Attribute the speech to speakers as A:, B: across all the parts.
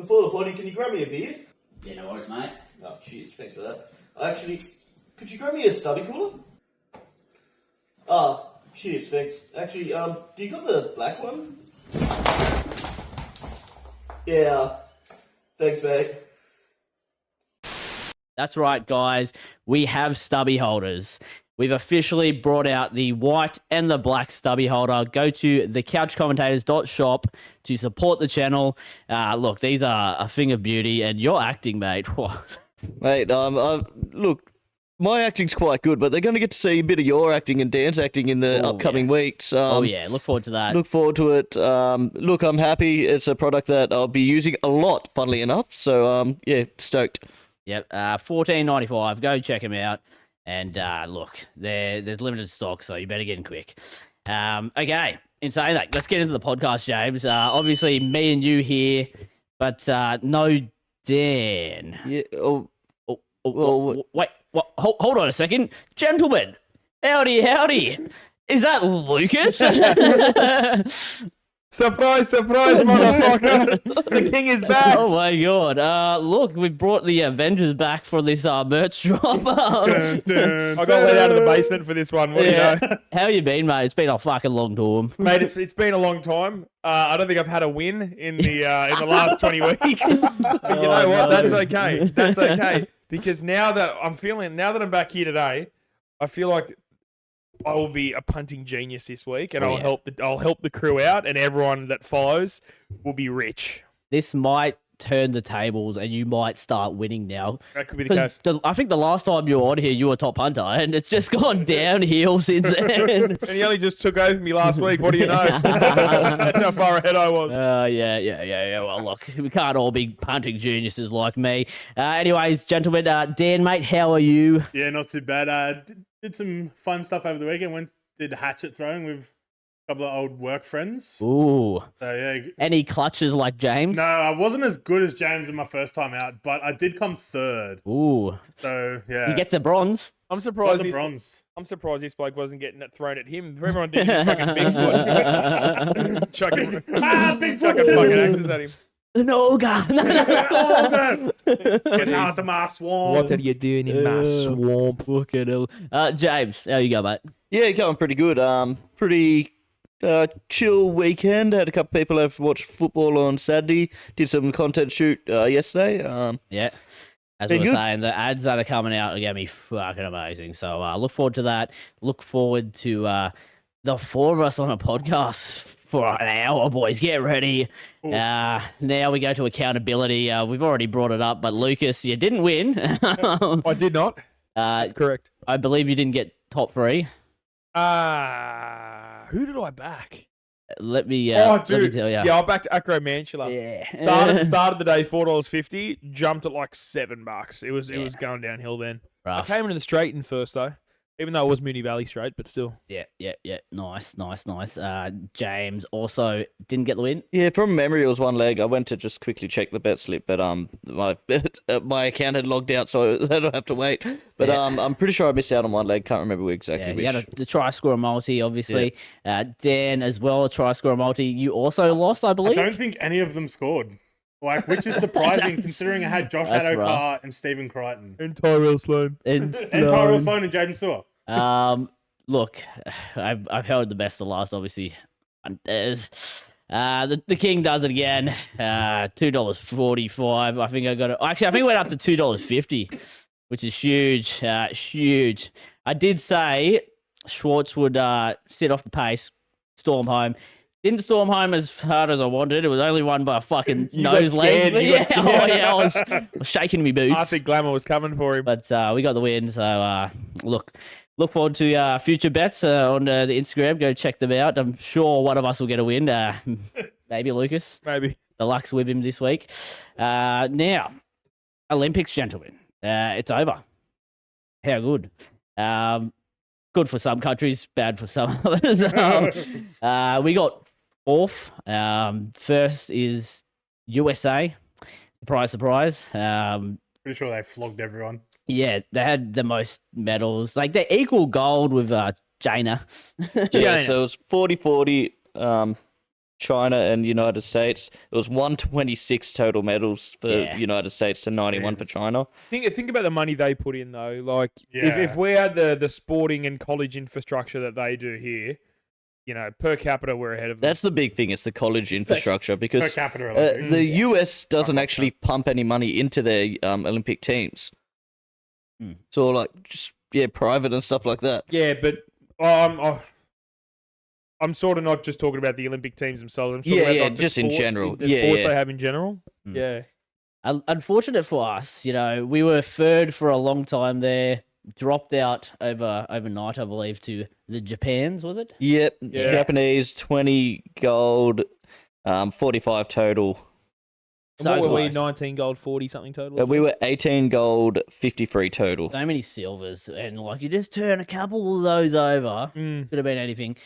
A: before the party, can you grab me a beer?
B: Yeah, no worries, mate.
A: Oh, cheers. Thanks for that. Actually, could you grab me a stubby cooler? Ah, cheers. Thanks. Actually, do you got the black one? Yeah. Thanks, mate.
B: That's right, guys. We have Stubbie Holders. We've officially brought out the white and the black Stubbie holder. Go to thecouchcommentators.shop to support the channel. Look, these are a thing of beauty, and you're acting, mate. What?
C: Mate, look, my acting's quite good, but they're going to get to see a bit of your acting and Dan's acting in the upcoming weeks.
B: Look forward to that.
C: Look forward to it. Look, I'm happy. It's a product that I'll be using a lot, funnily enough. So, yeah, stoked.
B: Yep, $14.95. Go check them out. And look, there's limited stock, so you better get in quick. Okay, in saying that, let's get into the podcast, James. Obviously, me and you here, but no Dan.
C: Yeah.
B: Wait, what? Hold on a second. Gentlemen, howdy. Is that Lucas?
D: Surprise, motherfucker! The king is back!
B: Oh my god. Look, we've brought the Avengers back for this merch drop.
D: I got let out of the basement for this one. What do you know?
B: How you been, mate? It's been a fucking long time.
D: Mate, it's been a long time. I don't think I've had a win in the last 20 weeks. But you know what? That's okay. That's okay. Because now that I'm back here today, I feel like I will be a punting genius this week, and I'll help the crew out, and everyone that follows will be rich.
B: This might turn the tables, and you might start winning now.
D: That could be the case.
B: I think the last time you were on here, you were top hunter, and it's just gone downhill since then.
D: And he only just took over me last week. What do you know? That's how far ahead I was.
B: Yeah. Well, look, we can't all be punting geniuses like me. Anyways, gentlemen, Dan, mate, how are you?
E: Yeah, not too bad. Did some fun stuff over the weekend. Did hatchet throwing with a couple of old work friends.
B: Ooh.
E: So yeah.
B: Any clutches like James?
E: No, I wasn't as good as James in my first time out, but I did come third.
B: Ooh.
E: So yeah.
B: You get the bronze.
D: I'm surprised.
E: Got the bronze.
D: I'm surprised this bloke wasn't getting it thrown at him. Everyone did fucking Bigfoot. chucking
E: Bigfoot!
D: Chucking fucking axes at him.
B: No, God.
E: Get out of my swamp.
D: What are you doing in my swamp?
B: Fucking hell. James, how you go, mate?
C: Yeah, going pretty good. Pretty chill weekend. Had a couple people have watched football on Saturday. Did some content shoot yesterday.
B: Yeah. As we were saying, the ads that are coming out are going to be fucking amazing. So look forward to that. Look forward to the four of us on a podcast for an hour, boys. Get ready. Now we go to accountability. We've already brought it up, but Lucas, you didn't win.
D: I did not. That's correct.
B: I believe you didn't get top 3.
D: Who did I back?
B: Let me
D: Dude.
B: let me tell you.
D: Yeah, I backed Acro Mantula.
B: Yeah.
D: Started the day $4.50, jumped at like $7. It was going downhill then.
B: Rough.
D: I came into the straight in first though. Even though it was Mooney Valley straight, but still.
B: Yeah. Nice. James also didn't get the win.
C: Yeah, from memory, it was one leg. I went to just quickly check the bet slip, but my account had logged out, so I don't have to wait. But I'm pretty sure I missed out on one leg. Can't remember exactly which.
B: You had a try score multi, obviously. Yeah. Dan as well, a try score multi. You also lost, I believe.
E: I don't think any of them scored. Which is surprising considering I had Josh Adokar and Stephen Crichton.
D: And Tyrell Sloan.
E: And Tyrell Sloan and Jaden Sewer.
B: Look, I've held the best to last, obviously. The king does it again. $2.45. I think I got it. Actually, I think it went up to $2.50, which is huge. Huge. I did say Schwartz would sit off the pace, storm home. Didn't storm home as hard as I wanted. It was only won by a fucking nose leg. I was shaking me boots.
D: I think Glamour was coming for him.
B: But we got the win. So look forward to future bets on the Instagram. Go check them out. I'm sure one of us will get a win. Maybe Lucas.
D: Maybe.
B: The luck's with him this week. Now, Olympics, gentlemen. It's over. How good. Good for some countries, bad for some others. We got 4th. First is USA. Surprise.
E: Pretty sure they flogged everyone.
B: Yeah, they had the most medals. Like, they equal gold with Jaina.
C: Yeah, so it was 40-40. China and United States. It was 126 total medals for
B: Yeah.
C: United States to 91 for China.
D: Think about the money they put in though. Like
E: Yeah.
D: if we had the sporting and college infrastructure that they do here, per capita we're ahead of them.
C: That's the big thing. It's the college infrastructure
E: Per
C: because
E: capita Olympics.
C: the US doesn't actually pump any money into their Olympic teams.
B: Mm.
C: It's all like just private and stuff like that.
D: Yeah, but I'm sort of not just talking about the Olympic teams themselves. I'm talking about like, the
C: just in
D: sports,
C: general.
D: the
C: Yeah,
D: sports
C: yeah.
D: they have in general.
B: Mm.
D: Yeah.
B: Unfortunate for us, we were third for a long time there. Dropped out overnight, I believe, to the Japans, was it?
C: Yep.
D: Yeah.
C: Japanese 20 gold, 45 total.
D: And
B: So
D: what were we?
B: close.
D: 19 gold, 40 something total.
C: We were 18 gold, 53 total.
B: So many silvers, and you just turn a couple of those over.
D: Mm.
B: Could have been anything.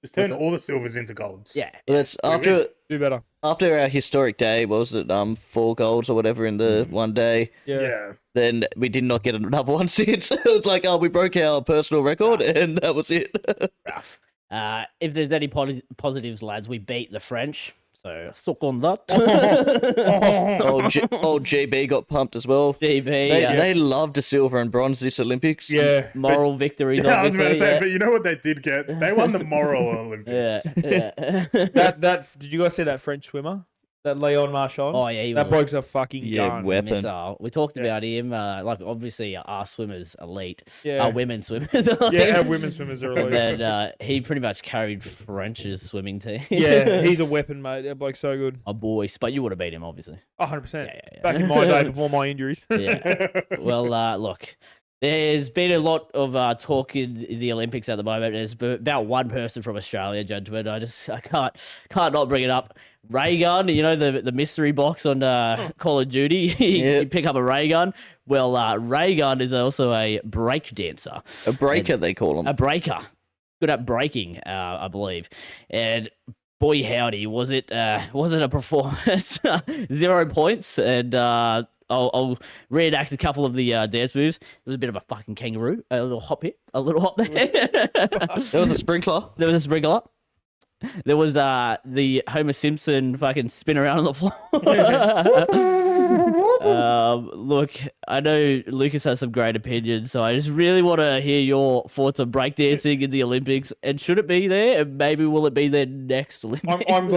E: Just turn all the silvers into golds.
B: Yeah.
C: That's
D: Do better.
C: after our historic day. What was it? 4 golds or whatever in the one day.
D: Yeah.
C: Then we did not get another one since. It was like, we broke our personal record, and that was it.
B: Rough. If there's any positives, lads, we beat the French. So suck on that.
C: Old GB got pumped as well.
B: GB,
C: They loved the silver and bronze this Olympics.
D: Yeah.
B: moral victories.
E: Yeah, I was about to
B: obviously,
E: say, but you know what they did get? They won the moral Olympics.
B: yeah.
D: That did you guys see that French swimmer? That Leon Marchand?
B: Oh, yeah, he
D: That
B: was
D: bloke's a fucking gun.
C: weapon.
B: missile. We talked
D: Yeah.
B: about him. Obviously, our swimmers elite.
D: Yeah.
B: Our women swimmers elite.
D: Yeah, our women swimmers are elite.
B: And then he pretty much carried French's swimming team.
D: Yeah, he's a weapon, mate. That bloke's so good.
B: a boys, but you would have beat him, obviously.
D: 100%.
B: Yeah.
D: Back in my day before my injuries.
B: Yeah. Well, look, there's been a lot of talk in the Olympics at the moment. There's about one person from Australia, gentlemen. I can't not bring it up. Ray gun, the mystery box on Call of Duty. You pick up a ray gun. Well, ray gun is also a break dancer.
C: A breaker, they call them.
B: A breaker. Good at breaking, I believe. And boy howdy, was it a performance? 0 points. And I'll reenact a couple of the dance moves. There was a bit of a fucking kangaroo, a little hop here, a little hop there.
C: There was a sprinkler.
B: There was a sprinkler. There was the Homer Simpson fucking spin around on the floor. Look, I know Lucas has some great opinions, so I just really want to hear your thoughts on breakdancing in the Olympics. And should it be there? And maybe will it be there next Olympics?
D: I'm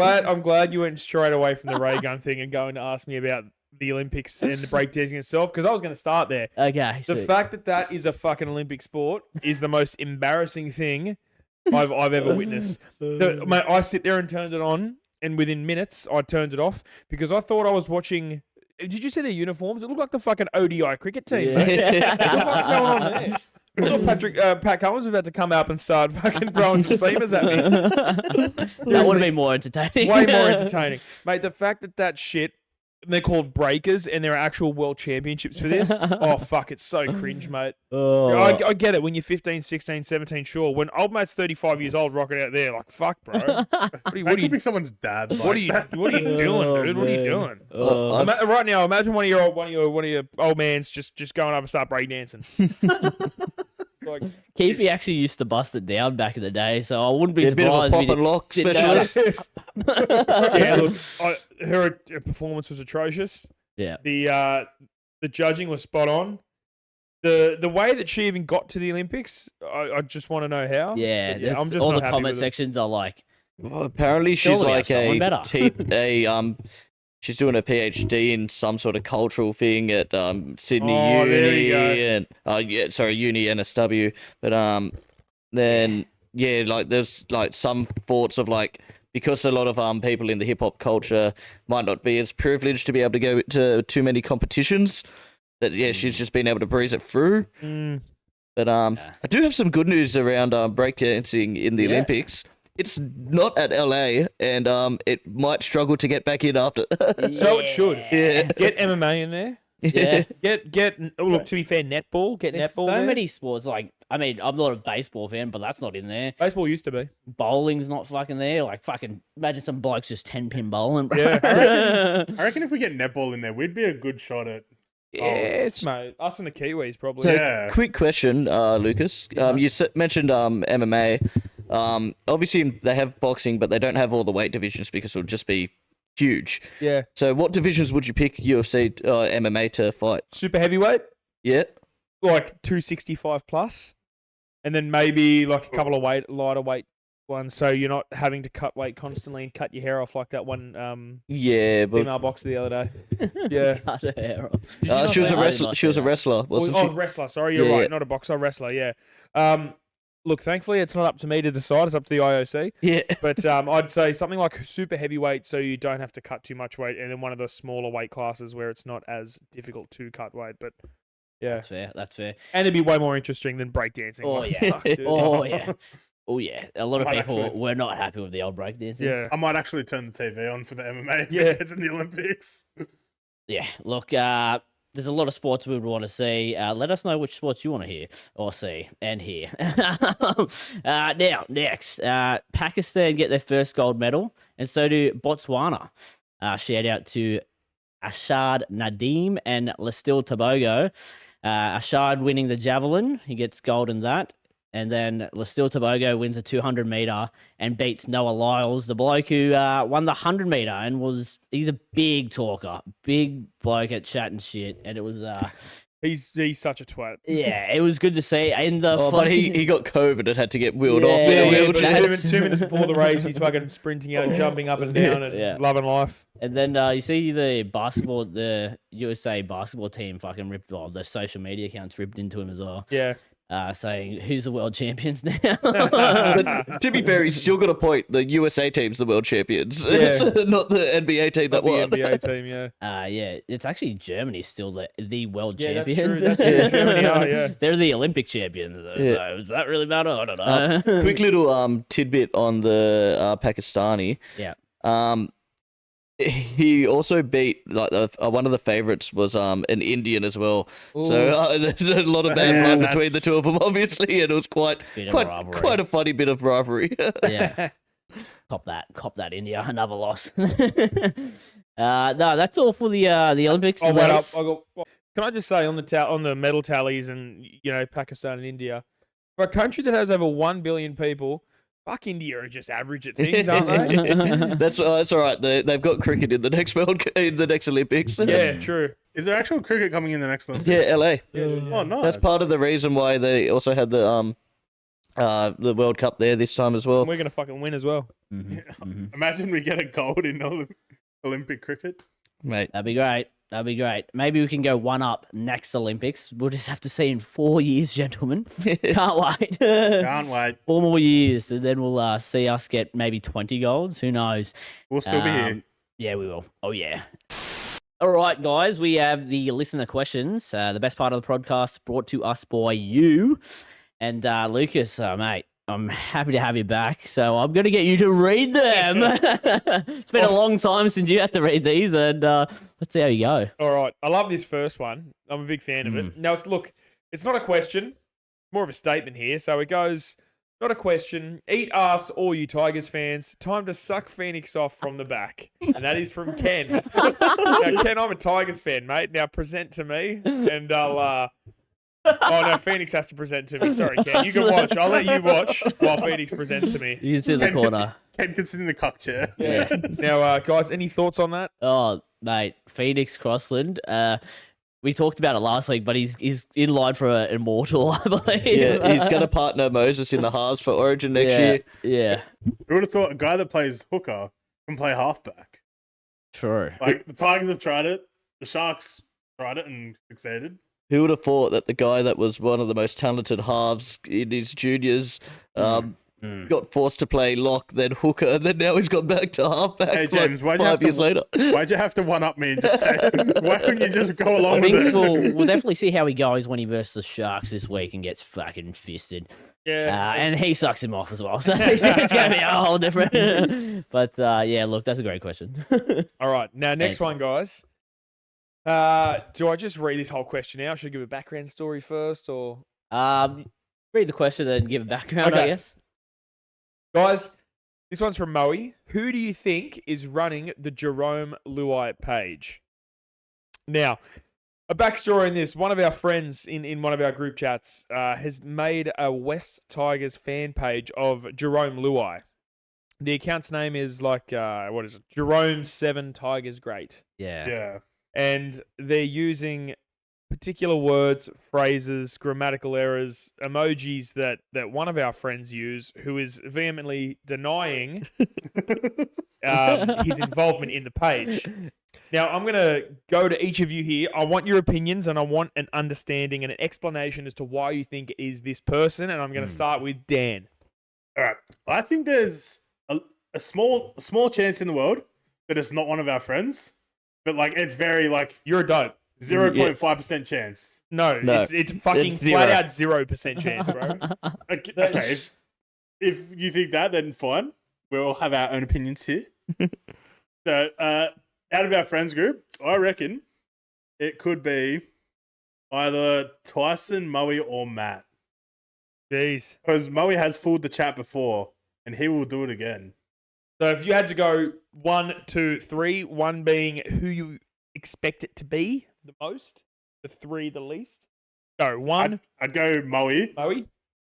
D: glad you went straight away from the ray gun thing and going to ask me about the Olympics and the breakdancing itself, because I was going to start there.
B: Okay.
D: The fact that is a fucking Olympic sport is the most embarrassing thing I've ever witnessed. Mate, I sit there and turned it on, and within minutes I turned it off because I thought I was watching. Did you see their uniforms? It looked like the fucking ODI cricket team, mate. What the fuck's going on there? I thought Pat Cummins was about to come up and start fucking throwing some seamers at me.
B: that would have been more entertaining.
D: Way more entertaining, mate. The fact that shit. They're called breakers, and there are actual world championships for this. Oh, fuck, it's so cringe, mate.
B: Oh.
D: I get it. When you're 15, 16, 17, sure. When old mate's 35 years old rocking out there, like, fuck, bro. What
E: That could be someone's dad.
D: are you doing, dude? What are you doing?
B: Oh,
D: Right now, imagine one of your old mans just going up and start breakdancing. Like,
B: Keefe actually used to bust it down back in the day, so I wouldn't be
C: A bit of a
B: surprised.
C: pop
B: if
C: and lock
B: didn't know.
C: specialist.
D: yeah, look, her performance was atrocious.
B: Yeah.
D: The judging was spot on. The way that she even got to the Olympics, I just want to know how.
B: Yeah,
D: But
B: there's-
D: I'm just
B: all
D: not
B: the
D: happy
B: comment
D: with it.
B: sections are like,
C: Well, apparently she's
B: Surely
C: like
B: have someone better.
C: she's doing a PhD in some sort of cultural thing at Sydney
D: Oh,
C: Uni
D: there you go.
C: and Uni NSW. But then like there's like some thoughts of like, because a lot of people in the hip hop culture might not be as privileged to be able to go to too many competitions, that she's just been able to breeze it through.
D: Mm.
C: But I do have some good news around breakdancing in the
B: Yeah.
C: Olympics. It's not at LA, and it might struggle to get back in after.
D: So it should.
C: Yeah.
D: Get MMA in there.
B: yeah.
D: Get. Oh, look, to be fair, netball. Get
B: There's
D: netball.
B: so
D: there.
B: many sports. Like, I mean, I'm not a baseball fan, but that's not in there.
D: Baseball used to be.
B: Bowling's not fucking there. Like, fucking imagine some blokes just 10-pin bowling. Bro.
D: Yeah.
E: I reckon if we get netball in there, we'd be a good shot at.
D: Yes, mate. Us and the Kiwis probably.
C: So,
E: Yeah.
C: quick question, Lucas. You mentioned MMA. Obviously, they have boxing, but they don't have all the weight divisions because it would just be huge.
D: Yeah.
C: So, what divisions would you pick UFC, MMA to fight?
D: Super heavyweight,
C: Yeah.
D: like 265 plus, and then maybe like a couple of lighter weight ones, so you're not having to cut weight constantly and cut your hair off like that one
C: Yeah, but
D: female boxer the other day. Yeah.
B: Cut her hair off.
D: Did you not
C: she was
D: say
C: a
D: that?
C: wrestler. She was a wrestler, wasn't she?
D: Wrestler. Sorry, you're
C: Yeah,
D: right.
C: yeah.
D: Not a boxer, wrestler. Yeah. Look, thankfully, it's not up to me to decide. It's up to the IOC.
C: Yeah.
D: But I'd say something like super heavyweight, so you don't have to cut too much weight, and then one of the smaller weight classes where it's not as difficult to cut weight. But yeah,
B: That's fair. That's fair.
D: and it'd be way more interesting than breakdancing.
B: Oh
D: Like,
B: yeah.
D: fuck, dude.
B: Oh yeah. Oh yeah. A lot of
E: Might
B: people
E: actually-
B: were not happy with the old breakdancing.
D: Yeah.
E: I might actually turn the TV on for the MMA.
D: Yeah.
E: It's in the Olympics.
B: Yeah. Look, there's a lot of sports we would want to see. Let us know which sports you want to hear or see and hear. Now, next, Pakistan get their first gold medal, and so do Botswana. Shout out to Ashad Nadim and Lestil Tobago. Ashad winning the javelin, he gets gold in that. And then Lestil Tobago wins a 200 meter and beats Noah Lyles, the bloke who won the 100 meter and he's a big talker, big bloke at chatting shit. And it was,
D: He's such a twat.
B: yeah, it was good to see. And the
C: Oh, but
B: fucking-
C: he got COVID and had to get wheeled off
B: Yeah,
C: with a
B: yeah,
C: wheelchair.
B: but that's-
D: 2 minutes before the race, he's fucking sprinting out, jumping up and down, and
B: Yeah.
D: loving life.
B: And then you see the USA basketball team fucking ripped, well, the social media accounts ripped into him as well,
D: Yeah.
B: saying, who's the world champions now?
C: But to be fair, he's still got a point. The USA team's the world champions.
D: Yeah.
C: It's not the NBA team that
D: The
C: won.
D: NBA team, yeah.
B: Yeah, it's actually Germany still the world
D: Yeah, that's
B: champions.
D: true. That's true. Germany are, yeah.
B: They're the Olympic champions, though,
C: Yeah.
B: so does that really matter? I don't know.
C: Quick little tidbit on the Pakistani.
B: Yeah.
C: He also beat like one of the favorites was an Indian as well. So there's a lot of bad
E: Yeah,
C: blood between the
E: that's-
C: two of them, obviously, and it was quite
B: Bit of a rivalry.
C: quite a funny bit of rivalry.
B: Yeah. Cop that, India. Another loss. No, that's all for the Olympics.
D: Oh, wait up.
B: Let's-
D: Can I just say on the medal tallies and Pakistan and India, for a country that has over 1 billion people, fuck India are just average at things, aren't they?
C: That's all right. They've got cricket in the next Olympics.
D: Yeah, true.
E: Is there actual cricket coming in the next Olympics?
C: Yeah, LA.
E: Oh, nice.
C: That's part of the reason why they also had the World Cup there this time as well.
D: We're gonna fucking win as well.
E: Imagine we get a gold in Olympic cricket.
C: Mate.
B: That'd be great. That'd be great. Maybe we can go one up next Olympics. We'll just have to see in 4 years, gentlemen. Can't wait.
E: Can't wait.
B: 4 more years, and then we'll see us get maybe 20 golds. Who knows?
E: We'll still be here.
B: Yeah, we will. Oh, yeah. All right, guys, we have the listener questions. The best part of the podcast brought to us by you. And Lucas, mate, I'm happy to have you back. So I'm going to get you to read them. It's been a long time since you had to read these, and let's see how you go.
D: All right, I love this first one. I'm a big fan of it. Now, it's not a question, more of a statement here. So it goes, not a question. Eat ass, all you Tigers fans. Time to suck Phoenix off from the back. And that is from Ken. Now, Ken, I'm a Tigers fan, mate. Now present to me, and I'll. Oh no, Phoenix has to present to me. Sorry, Ken. You can watch. I'll let you watch while Phoenix presents to me.
B: You can sit in the corner.
E: Ken can sit in the cock chair.
B: Yeah.
D: Now, guys, any thoughts on that?
B: Oh, mate, Phoenix Crossland. We talked about it last week, but he's in line for an immortal, I believe.
C: Yeah, he's going to partner Moses in the halves for Origin next year.
B: Yeah,
E: Who would have thought a guy that plays hooker can play halfback?
B: true.
E: Like, the Tigers have tried it. The Sharks tried it and succeeded.
C: Who would have thought that the guy that was one of the most talented halves in his juniors got forced to play lock, then hooker, and then now he's gone back to halfback
E: Hey, James, why'd you have
C: 5 years
E: to-
C: later.
E: Why'd you have to one-up me and just say, why couldn't you just go
B: I
E: along with
B: think
E: it?
B: we'll definitely see how he goes when he versus the Sharks this week and gets fucking fisted.
D: Yeah.
B: And he sucks him off as well, so it's going to be a whole different. But yeah, look, that's a great question.
D: All right. Now, next
B: Thanks.
D: one, guys. Do I just read this whole question out? Should I give a background story first, or
B: Read the question and give a background, I
D: Okay.
B: guess.
D: guys? This one's from Moe. Who do you think is running the Jerome Luai page? Now, A backstory in this: one of our friends in one of our group chats has made a West Tigers fan page of Jerome Luai. The account's name is like what is it? Jerome 7 Tigers Great.
B: Yeah.
E: Yeah.
D: And they're using particular words, phrases, grammatical errors, emojis that one of our friends use, who is vehemently denying his involvement in the page. Now, I'm going to go to each of you here. I want your opinions and I want an understanding and an explanation as to why you think it is this person. And I'm going to start with Dan.
E: All right. I think there's a small chance in the world that it's not one of our friends, but like it's very like
D: You're a dope.
E: 0.5% chance.
D: No,
C: No,
D: it's fucking
C: it's
D: flat
C: zero.
D: out 0% chance, bro.
E: Okay. If you think that, then fine. We'll have our own opinions here. So, out of our friends group, I reckon it could be either Tyson, Moe, or Matt.
D: Jeez.
E: Because Moe has fooled the chat before, and he will do it again.
D: So if you had to go 1, 2, 3, 1 being who you expect it to be the most, the 3 the least. Go 1,
E: I'd go Moe,
D: Moe.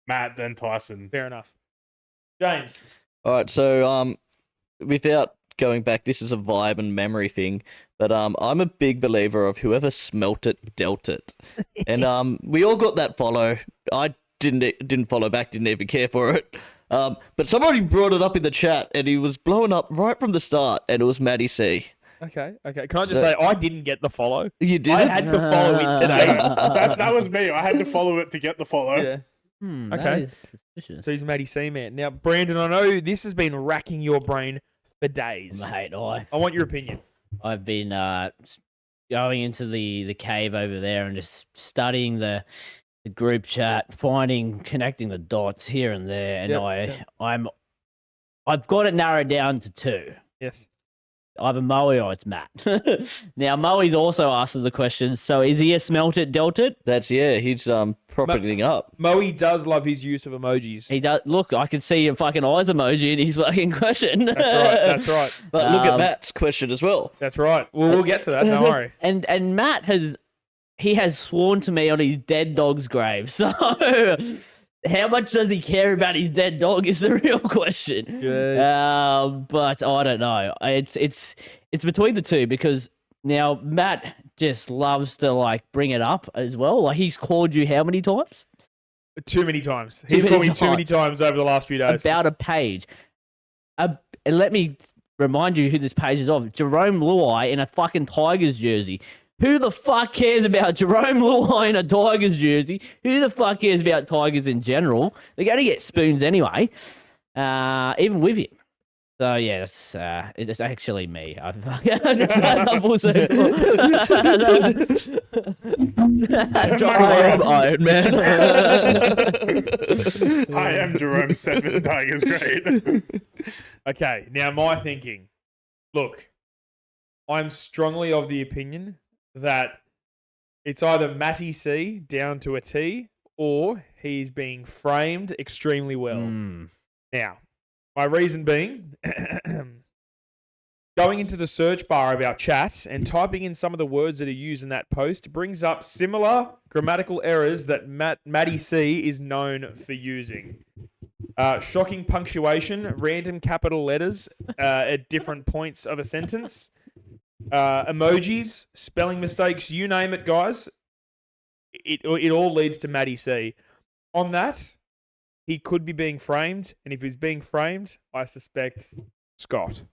E: Matt, then Tyson.
D: Fair enough. James.
C: All right, so without going back, this is a vibe and memory thing, but I'm a big believer of whoever smelt it dealt it, and we all got that follow. I didn't follow back, didn't even care for it. But somebody brought it up in the chat, and he was blowing up right from the start, and it was Matty C.
D: Okay. Can I just say, I didn't get the follow.
C: You did?
D: I had to follow it today.
E: That was me. I had to follow it to get the follow.
D: Yeah.
B: That
D: Okay.
B: is suspicious.
D: So he's Matty C, man. Now, Brandon, I know this has been racking your brain for days.
B: Mate,
D: I want your opinion.
B: I've been going into the cave over there and just studying the group chat, connecting the dots here and there, and
D: Yep.
B: I've got it narrowed down to 2.
D: Yes.
B: Either Moe or it's Matt. Now Moe's also asked the question, so is he a smelt it, dealt it?
C: He's propping up.
D: Moe does love his use of emojis.
B: He does. Look, I can see your fucking eyes emoji in his fucking question.
D: That's right.
C: But look at Matt's question as well.
D: That's right. Well, we'll get to that. Don't worry.
B: And Matt has sworn to me on his dead dog's grave. So how much does he care about his dead dog is the real question. But I don't know. It's between the two because now Matt just loves to like bring it up as well. Like he's called you how many times?
D: Too many times. He's called me too many times over the last few days.
B: About a page. And let me remind you who this page is of. Jerome Luai in a fucking Tigers jersey. Who the fuck cares about Jerome Luai in a Tigers jersey? Who the fuck cares about Tigers in general? They're going to get spoons anyway, even with him. So, yeah, it's actually me. I am Iron Man.
E: I am Jerome 7 Tigers Great.
D: Okay, now my thinking. Look, I'm strongly of the opinion that it's either Matty C down to a T or he's being framed extremely well. Now, my reason being, going into the search bar of our chat and typing in some of the words that are used in that post brings up similar grammatical errors that Matty C is known for using. Shocking punctuation, random capital letters at different points of a sentence. Emojis, spelling mistakes, you name it, guys. It all leads to Matty C. On that, he could be being framed, and if he's being framed, I suspect Scott.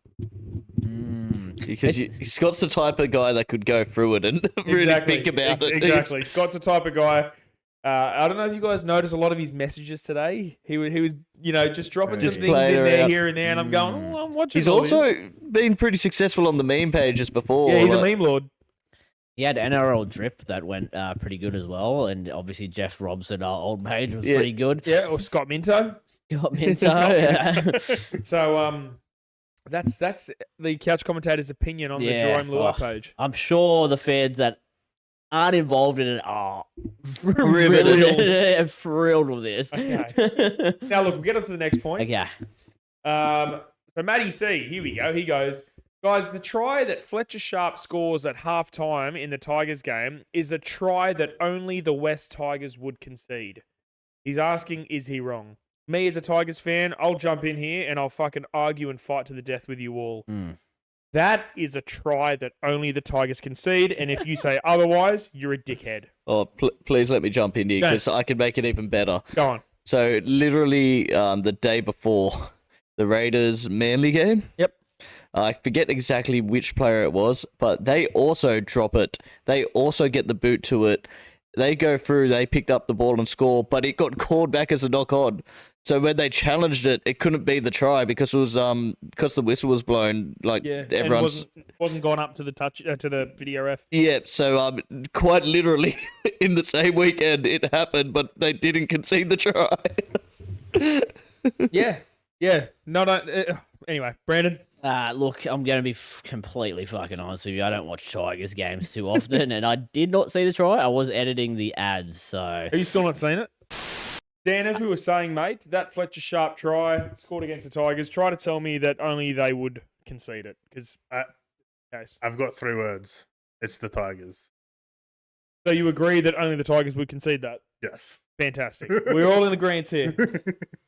C: Because Scott's the type of guy that could go through it and really think about it.
D: Exactly. Scott's the type of guy. I don't know if you guys noticed a lot of his messages today. He was just dropping some things in there, here and there, and I'm going, I'm watching.
C: He's also been pretty successful on the meme pages before.
D: Yeah, he's a meme lord.
B: He had NRL Drip that went pretty good as well, and obviously Jeff Robson, our old page, was pretty good.
D: Yeah, or Scott Minto.
B: Scott Minto.
D: So that's the Couch Commentators' opinion on the Jerome Luai page.
B: I'm sure the fans that aren't involved in it are thrilled with this.
D: Okay. Now look, we'll get on to the next point.
B: Okay.
D: So Matty C, here we go. He goes, Guys, the try that Fletcher Sharp scores at halftime in the Tigers game is a try that only the West Tigers would concede. He's asking, is he wrong? Me as a Tigers fan, I'll jump in here and I'll fucking argue and fight to the death with you all. That is a try that only the Tigers concede, and if you say otherwise, you're a dickhead.
C: Oh, please let me jump in here
D: Go.
C: because I can make it even better.
D: Go on.
C: So literally, the day before the Raiders Manly game.
D: Yep.
C: I forget exactly which player it was, but they also drop it. They also get the boot to it. They go through, they picked up the ball and score, but it got called back as a knock on. So when they challenged it, it couldn't be the try because it was because the whistle was blown. Like everyone's
D: wasn't gone up to the to the video ref.
C: yeah. So quite literally in the same weekend it happened, but they didn't concede the try.
D: Yeah. No. Anyway, Brandon.
B: Look, I'm going to be completely fucking honest with you. I don't watch Tigers games too often, and I did not see the try. I was editing the ads, so...
D: Are you still not seeing it? Dan, as we were saying, mate, that Fletcher Sharp try scored against the Tigers, try to tell me that only they would concede it. Because
E: I've got 3 words. It's the Tigers.
D: So you agree that only the Tigers would concede that?
E: Yes.
D: Fantastic. We're all in agreement here.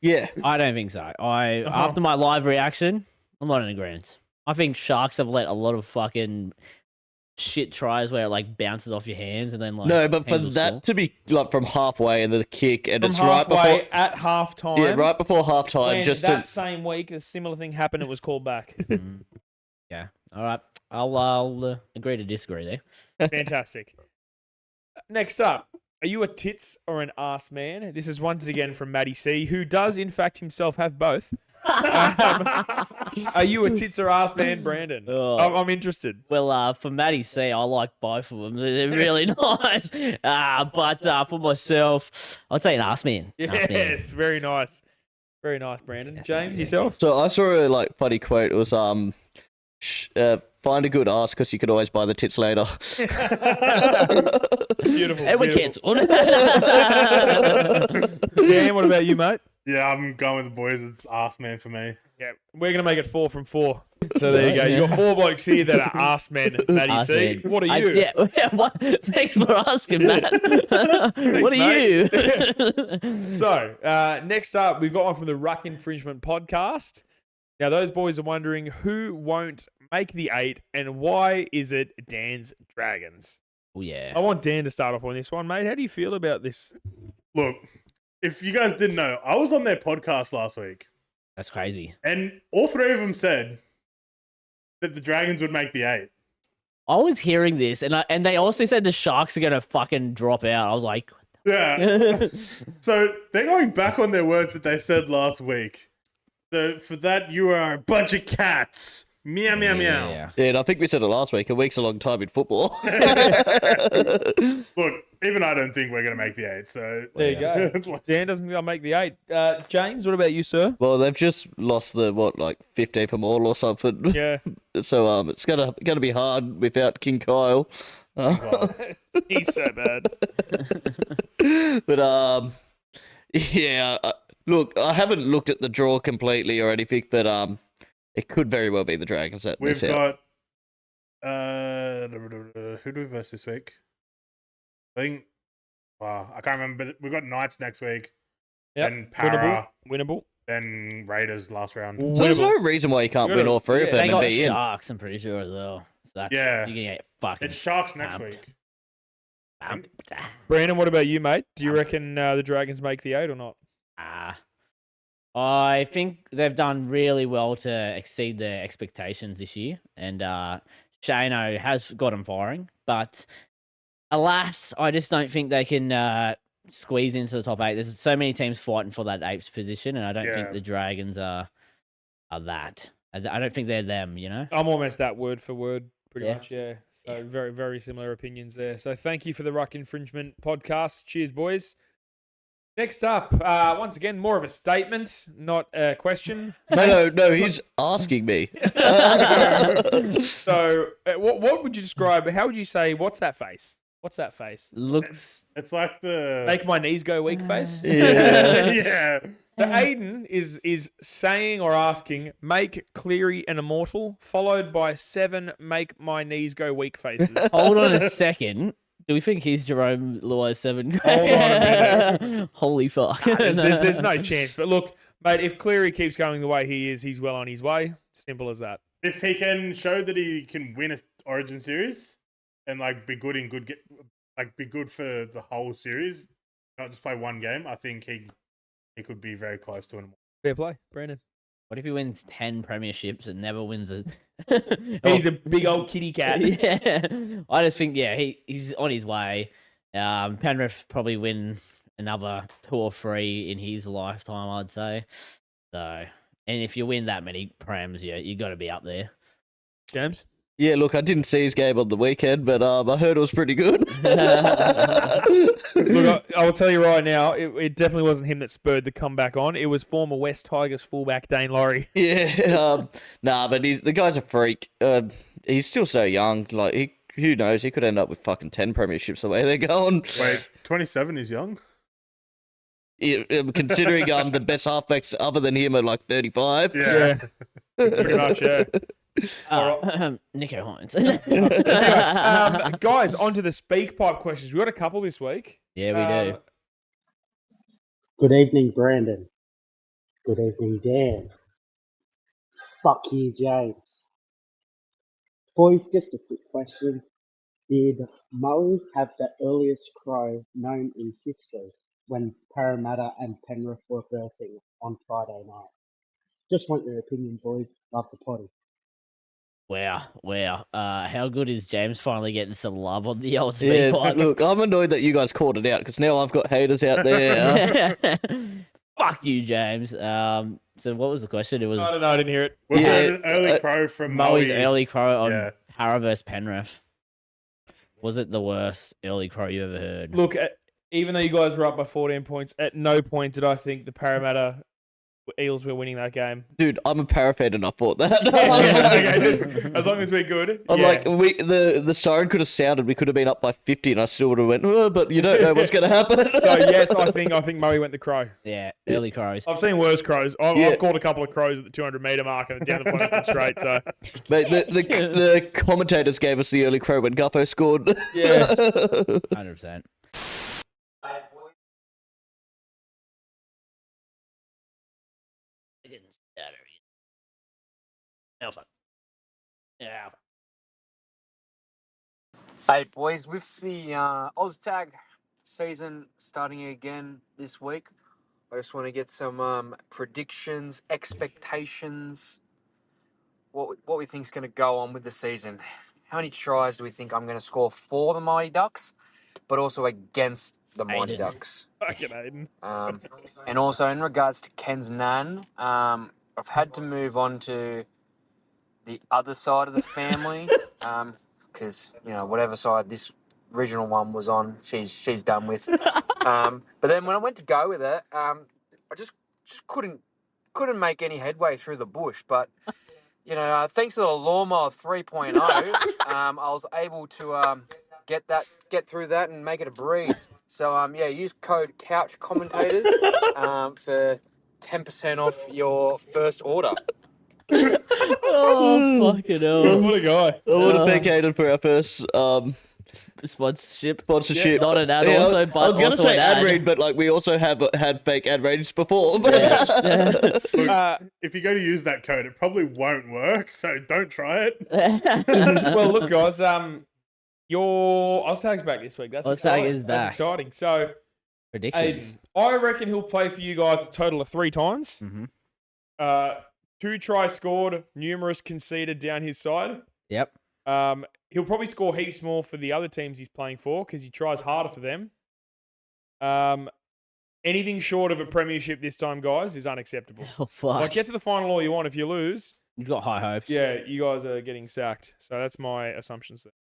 C: Yeah.
B: I don't think so. After my live reaction, I'm not in agreement. I think Sharks have let a lot of fucking shit tries where it like bounces off your hands and then like...
C: No, but for
B: hands will
C: that
B: score.
C: to be like from halfway and the kick and
D: From
C: it's right
D: halfway
C: before...
D: at halftime.
C: Yeah, right before halftime.
D: When
C: Just
D: that
C: to...
D: same week, a similar thing happened, it was called back.
B: Yeah. All right. I'll agree to disagree there.
D: Fantastic. Next up, are you a tits or an ass man? This is once again from Matty C, who does in fact himself have both. Are you a tits or ass man, Brandon?
B: Oh.
D: I'm interested.
B: Well, for Matty C, I like both of them. They're really nice. But for myself, I'd say an ass man. Ass man.
D: Yes, very nice. Very nice, Brandon. James, yourself?
C: So I saw a like funny quote. It was find a good ass because you could always buy the tits later.
D: Beautiful.
B: And we
D: beautiful.
B: cancelled.
D: Dan, what about you, mate?
E: Yeah, I'm going with the boys. It's ass man for me.
D: Yeah, we're going to make it 4 from 4. So there you go. You got 4 blokes here that are ass men, Matty
B: Ass
D: C.
B: man.
D: What are you?
B: Thanks for asking, Matt. What are
D: mate.
B: you?
D: So, next up, we've got one from the Ruck Infringement podcast. Now, those boys are wondering who won't make the 8 and why is it Dan's Dragons?
B: Oh, yeah.
D: I want Dan to start off on this one, mate. How do you feel about this?
E: Look, if you guys didn't know, I was on their podcast last week,
B: That's crazy.
E: and all 3 of them said that the Dragons would make the 8.
B: I was hearing this, and they also said the Sharks are going to fucking drop out. I was like...
E: Yeah. So they're going back on their words that they said last week. So for that, you are a bunch of cats. Meow, meow, meow.
B: Yeah.
C: Yeah, and I think we said it last week. A week's a long time in football.
E: Look, even I don't think we're going to make the 8. So
D: There you go. Dan doesn't think I'll make the 8. James, what about you, sir?
C: Well, they've just lost the 15 from all or something.
D: Yeah.
C: So it's gonna be hard without King Kyle.
D: He's so bad.
C: But yeah. Look, I haven't looked at the draw completely or anything, but it could very well be the Dragons that
E: we've
C: miss out.
E: got who do we verse this week? I think I can't remember, but we've got Knights next week.
D: Yep.
E: Then Para,
D: Winnable.
E: then Raiders last round.
C: So there's no reason why you can't win all 3 of them
B: They
C: and
B: got
C: be in.
B: Sharks, I'm pretty sure, as well. So that's,
E: Yeah.
B: you're going to get fucking...
E: It's Sharks next
B: pumped.
E: week.
D: Brandon, what about you, mate? Do you reckon the Dragons make the 8 or not?
B: I think they've done really well to exceed their expectations this year, and Shano has got them firing, but alas, I just don't think they can squeeze into the top 8. There's so many teams fighting for that 8th position, and I don't think the Dragons are that. I don't think they're them, you know?
D: I'm almost that word for word, pretty
B: Yeah.
D: much, yeah. So very, very similar opinions there. So thank you for the Ruck Infringement podcast. Cheers, boys. Next up, once again, more of a statement, not a question.
C: No, he's asking me.
D: So what would you describe, how would you say, what's that face? What's that face?
B: Looks.
E: It's like the
D: Make my knees go weak face.
C: Yeah.
E: yeah.
D: The Aiden is saying or asking, make Cleary an immortal, followed by 7 make my knees go weak faces.
B: Hold on a second. Do we think he's Jerome Luai 7?
D: Hold on a minute.
B: Holy fuck.
D: There's no chance. But look, mate, if Cleary keeps going the way he is, he's well on his way. Simple as that.
E: If he can show that he can win a Origin series and like be good be good for the whole series, not just play one game, I think he could be very close to an.
D: Fair play, Brandon.
B: What if he wins 10 premierships and never wins a...
D: He's a big old kitty cat.
B: Yeah. I just think, he's on his way. Penrith probably win another 2 or 3 in his lifetime, I'd say. So, and if you win that many prems, you got to be up there.
D: James?
C: Yeah, look, I didn't see his game on the weekend, but I heard it was pretty good.
D: Look, I will tell you right now, it definitely wasn't him that spurred the comeback on. It was former West Tigers fullback Dane Laurie.
C: Yeah, but the guy's a freak. He's still so young. Like, who knows? He could end up with fucking 10 premierships the way they're going.
E: Wait, 27 is young?
C: Yeah, considering the best halfbacks other than him are like 35.
E: Yeah.
D: Pretty much, yeah.
B: Nico Hines.
D: Guys, on to the speak pipe questions. We got a couple this week.
B: Yeah, we do.
F: Good evening, Brandon. Good evening, Dan. Fuck you, James. Boys, just a quick question. Did Murray have the earliest crow known in history when Parramatta and Penrith were versing on Friday night? Just want your opinion, boys. Love the potty.
B: Wow. How good is James finally getting some love on the old speed pipes?
C: Look, I'm annoyed that you guys called it out because now I've got haters out there.
B: Fuck you, James. So what was the question? It was
D: I don't know, I didn't hear it.
E: Was
C: Yeah,
E: it an early crow from
B: Murray's
E: Moe?
B: early crow on
E: Yeah.
B: Para versus Penrith. Was it the worst early crow you ever heard?
D: Look, even though you guys were up by 14 points, at no point did I think the Parramatta Eels were winning that game.
C: Dude, I'm a Para fan and I thought that.
D: Okay, just, as long as we're good.
C: I'm
D: yeah.
C: like, the siren could have sounded. We could have been up by 50, and I still would have went. Oh, but you don't know what's going to happen.
D: So yes, I think Murray went the crow.
B: Yeah, early crows.
D: I've seen worse crows. I've
C: Yeah.
D: called a couple of crows at the 200-meter mark and down the Flemington straight. So
C: Mate, the commentators gave us the early crow when Guppo scored.
D: yeah,
B: 100%. Alpha. Yeah.
G: Hey boys, with the OzTag season starting again this week, I just want to get some predictions, expectations, what we think's going to go on with the season. How many tries do we think I'm going to score for the Mighty Ducks, but also against the Mighty
B: Aiden.
G: Ducks?
D: fucking Aiden.
G: And also in regards to Ken's Nan, I've had to move on to the other side of the family. Because whatever side this original one was on, she's done with. But then when I went to go with it, I just couldn't make any headway through the bush. But thanks to the lawnmower 3.0, I was able to get through that and make it a breeze. So use code Couch Commentators for 10% off your first order.
B: Oh, fucking hell.
D: What a guy.
C: I would have thank Aiden for our first
B: Sponsorship. Not an ad,
C: Yeah,
B: also, but
C: I was going to
B: also
C: say
B: an
C: ad read, but like we also have had fake ad ratings before.
E: Look, if you go to use that code, it probably won't work, so don't try it.
D: Well, look, guys. Your Oztag's back this week. That's
B: Oztag
D: exciting.
B: is back.
D: That's exciting. So,
B: Predictions.
D: Aiden, I reckon he'll play for you guys a total of 3 times.
B: Mhm.
D: 2 tries scored, numerous conceded down his side.
B: Yep.
D: He'll probably score heaps more for the other teams he's playing for because he tries harder for them. Anything short of a premiership this time, guys, is unacceptable.
B: Oh, fuck.
D: Like, get to the final all you want. If you lose,
B: You've got high hopes.
D: yeah, you guys are getting sacked. So that's my assumptions there.